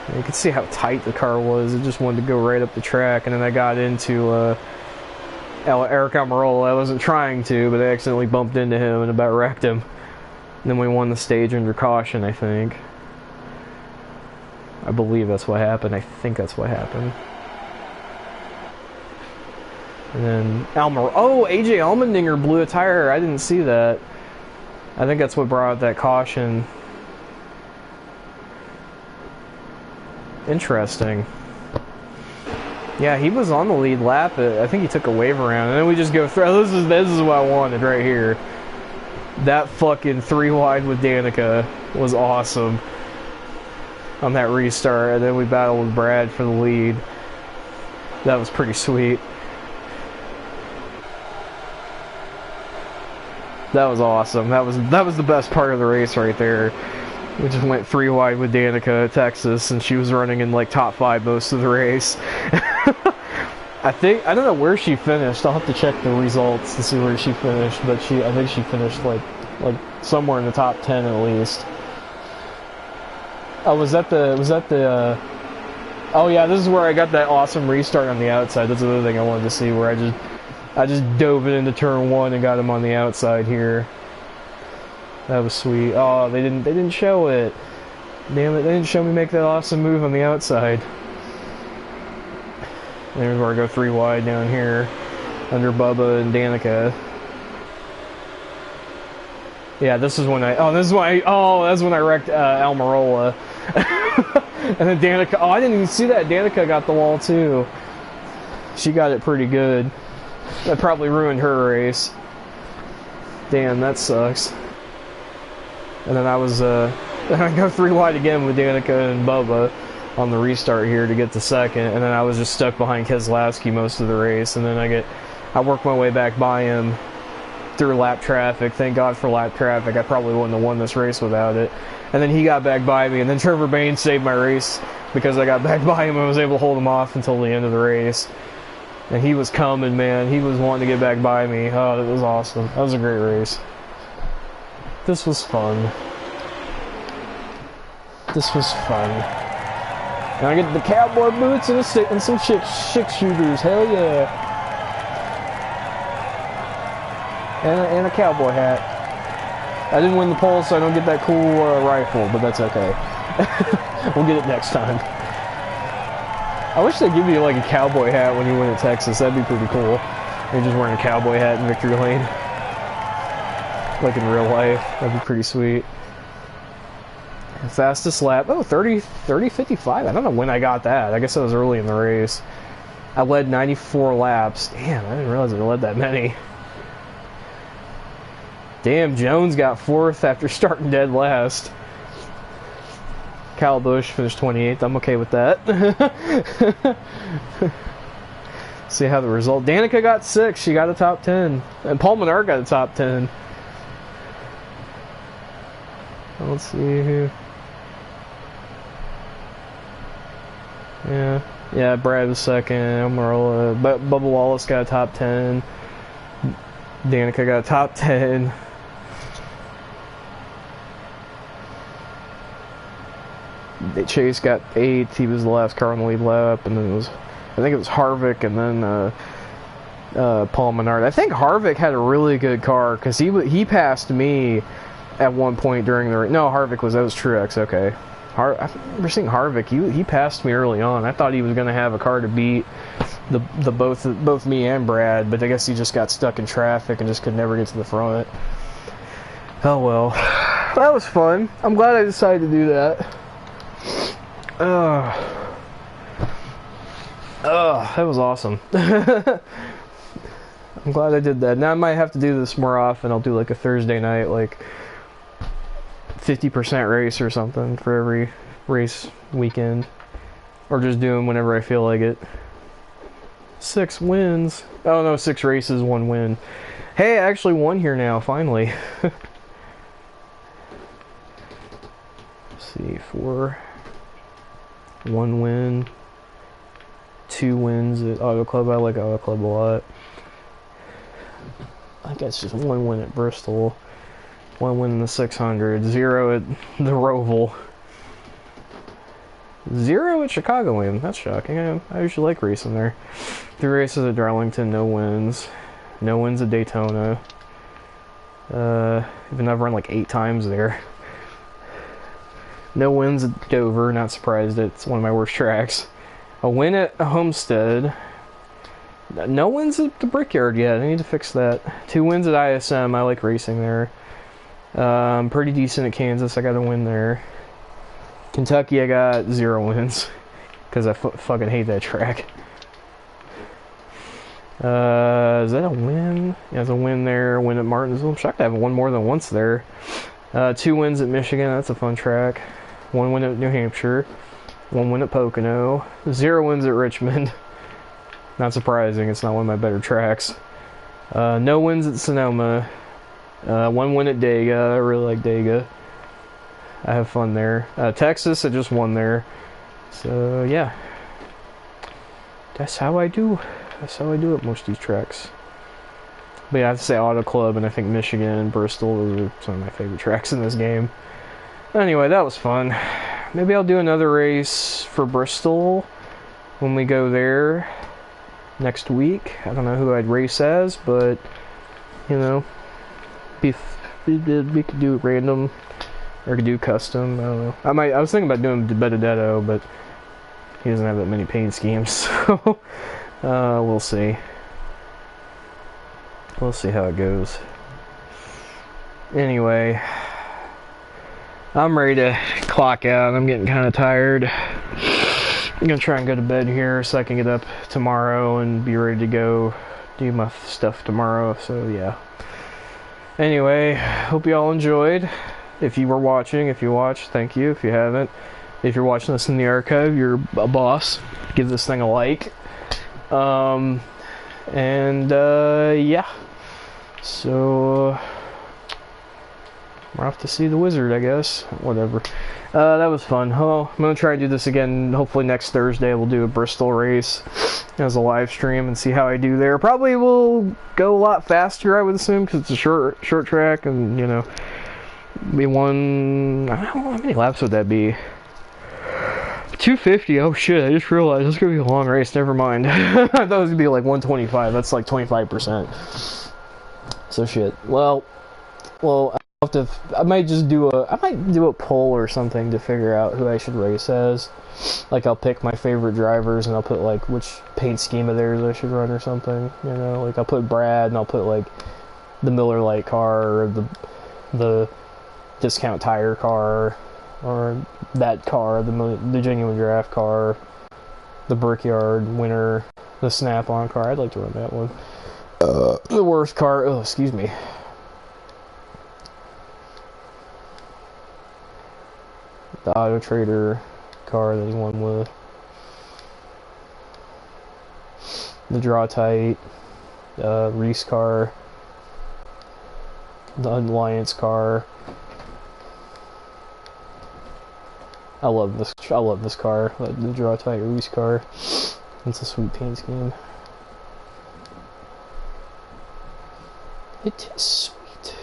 And you can see how tight the car was. It just wanted to go right up the track. And then I got into Eric Almirola. I wasn't trying to, but I accidentally bumped into him and about wrecked him. And then we won the stage under caution, I think. I believe that's what happened. I think that's what happened. And then AJ Allmendinger blew a tire. I didn't see that. I think that's what brought out that caution. Interesting. Yeah, he was on the lead lap. I think he took a wave around, and then we just go through. This is what I wanted right here. That fucking 3 wide with Danica was awesome on that restart, and then we battled with Brad for the lead. That was pretty sweet. That was awesome. That was the best part of the race right there. We just went 3 wide with Danica at Texas, and she was running in like top 5 most of the race. I don't know where she finished. I'll have to check the results to see where she finished, but I think she finished like somewhere in the top 10 at least. Oh, was that the oh yeah, this is where I got that awesome restart on the outside. That's another thing I wanted to see, where I just dove it into turn 1 and got him on the outside here. That was sweet. Oh, they didn't show it. Damn it, they didn't show me make that awesome move on the outside. There's where I go 3 wide down here under Bubba and Danica. Yeah, that's when I wrecked Almirola. And then Danica, I didn't even see that. Danica got the wall too. She got it pretty good. That probably ruined her race. Damn, that sucks. And then I go 3 wide again with Danica and Bubba on the restart here to get to second, and then I was just stuck behind Keselowski most of the race, and then I worked my way back by him through lap traffic. Thank God for lap traffic. I probably wouldn't have won this race without it. And then he got back by me, and then Trevor Baynes saved my race because I got back by him and was able to hold him off until the end of the race. And he was coming, man. He was wanting to get back by me. Oh, that was awesome. That was a great race. This was fun. This was fun. And I get the cowboy boots and some six shooters. Hell yeah. And a cowboy hat. I didn't win the pole, so I don't get that cool rifle, but that's okay. We'll get it next time. I wish they'd give you like a cowboy hat when you win at Texas. That'd be pretty cool. You're just wearing a cowboy hat in victory lane. Like in real life. That'd be pretty sweet. Fastest lap. Oh, 30:55. I don't know when I got that. I guess that was early in the race. I led 94 laps. Damn, I didn't realize I led that many. Damn, Jones got 4th after starting dead last. Kyle Busch finished 28th. I'm okay with that. See how the result. Danica got 6. She got a top 10. And Paul Menard got a top 10. Let's see who. Yeah, Brad was second. Amarola, but Bubba Wallace got a top 10. Danica got a top 10. Chase got 8th. He was the last car on the lead lap, and then I think it was Harvick, and then Paul Menard. I think Harvick had a really good car because he passed me at one point during the. No, Harvick that was Truex. Okay, I remember seeing Harvick. He passed me early on. I thought he was going to have a car to beat the both me and Brad, but I guess he just got stuck in traffic and just could never get to the front. Oh well, that was fun. I'm glad I decided to do that. That was awesome. I'm glad I did that. Now I might have to do this more often. I'll do like a Thursday night, like 50% race or something for every race weekend. Or just do them whenever I feel like it. 6 wins. Oh no, 6 races, 1 win. Hey, I actually won here now, finally. Let's see, 4. 1 win. 2 wins at Auto Club. I like Auto Club a lot. I guess just 1 win at Bristol. 1 win in the 600. 0 at the Roval. 0 at Chicagoland. That's shocking. I usually like racing there. 3 races at Darlington. No wins. No wins at Daytona. Even though I've run like 8 times there. No wins at Dover. Not surprised. It's one of my worst tracks. A win at Homestead. No wins at the Brickyard yet. I need to fix that. 2 wins at ISM. I like racing there. Pretty decent at Kansas. I got a win there. Kentucky, I got 0 wins because I fucking hate that track. Is that a win? Yeah, it's a win there. A win at Martinsville. I'm shocked I haven't won more than once there. 2 wins at Michigan. That's a fun track. 1 win at New Hampshire. 1 win at Pocono. 0 wins at Richmond. Not surprising. It's not one of my better tracks. No wins at Sonoma. 1 win at Dega. I really like Dega. I have fun there. Texas, I just won there. So, yeah. That's how I do. That's how I do it most of these tracks. But yeah, I have to say Auto Club, and I think Michigan and Bristol, those are some of my favorite tracks in this game. Anyway, that was fun. Maybe I'll do another race for Bristol when we go there next week. I don't know who I'd race as, but, you know, we could do it random. Or could do custom, I don't know. I was thinking about doing Benedetto, but he doesn't have that many paint schemes, so we'll see. We'll see how it goes. Anyway, I'm ready to clock out. I'm getting kind of tired. I'm gonna try and go to bed here so I can get up tomorrow and be ready to go do my stuff tomorrow, so yeah. Anyway, hope you all enjoyed. If you were watching, if you watched, thank you. If you haven't, if you're watching this in the archive, you're a boss. Give this thing a like. Yeah. So, we're off to see the wizard, I guess. Whatever. That was fun. Oh, I'm going to try to do this again. Hopefully next Thursday we'll do a Bristol race as a live stream and see how I do there. Probably will go a lot faster, I would assume, because it's a short track and, you know, be one. I don't know, how many laps would that be? 250. Oh shit! I just realized it's gonna be a long race. Never mind. I thought it was gonna be like 125. That's like 25%. So shit. Well, I'll have to. I might do a poll or something to figure out who I should race as. Like I'll pick my favorite drivers and I'll put like which paint scheme of theirs I should run or something. You know, like I'll put Brad and I'll put like the Miller Lite car or the discount tire car, or that car, the genuine draft car, the Brickyard winner, the Snap-on car. I'd like to run that one. The worst car. Oh, excuse me. The Auto Trader car that he won with. The Draw Tight. Reese car. The Alliance car. I love this. I love this car. The Draw Tyrese car. It's a sweet paint scheme. It is sweet.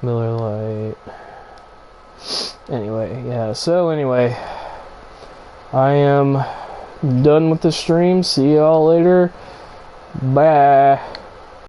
Miller Lite. Anyway, yeah. So anyway, I am done with the stream. See y'all later. Bye.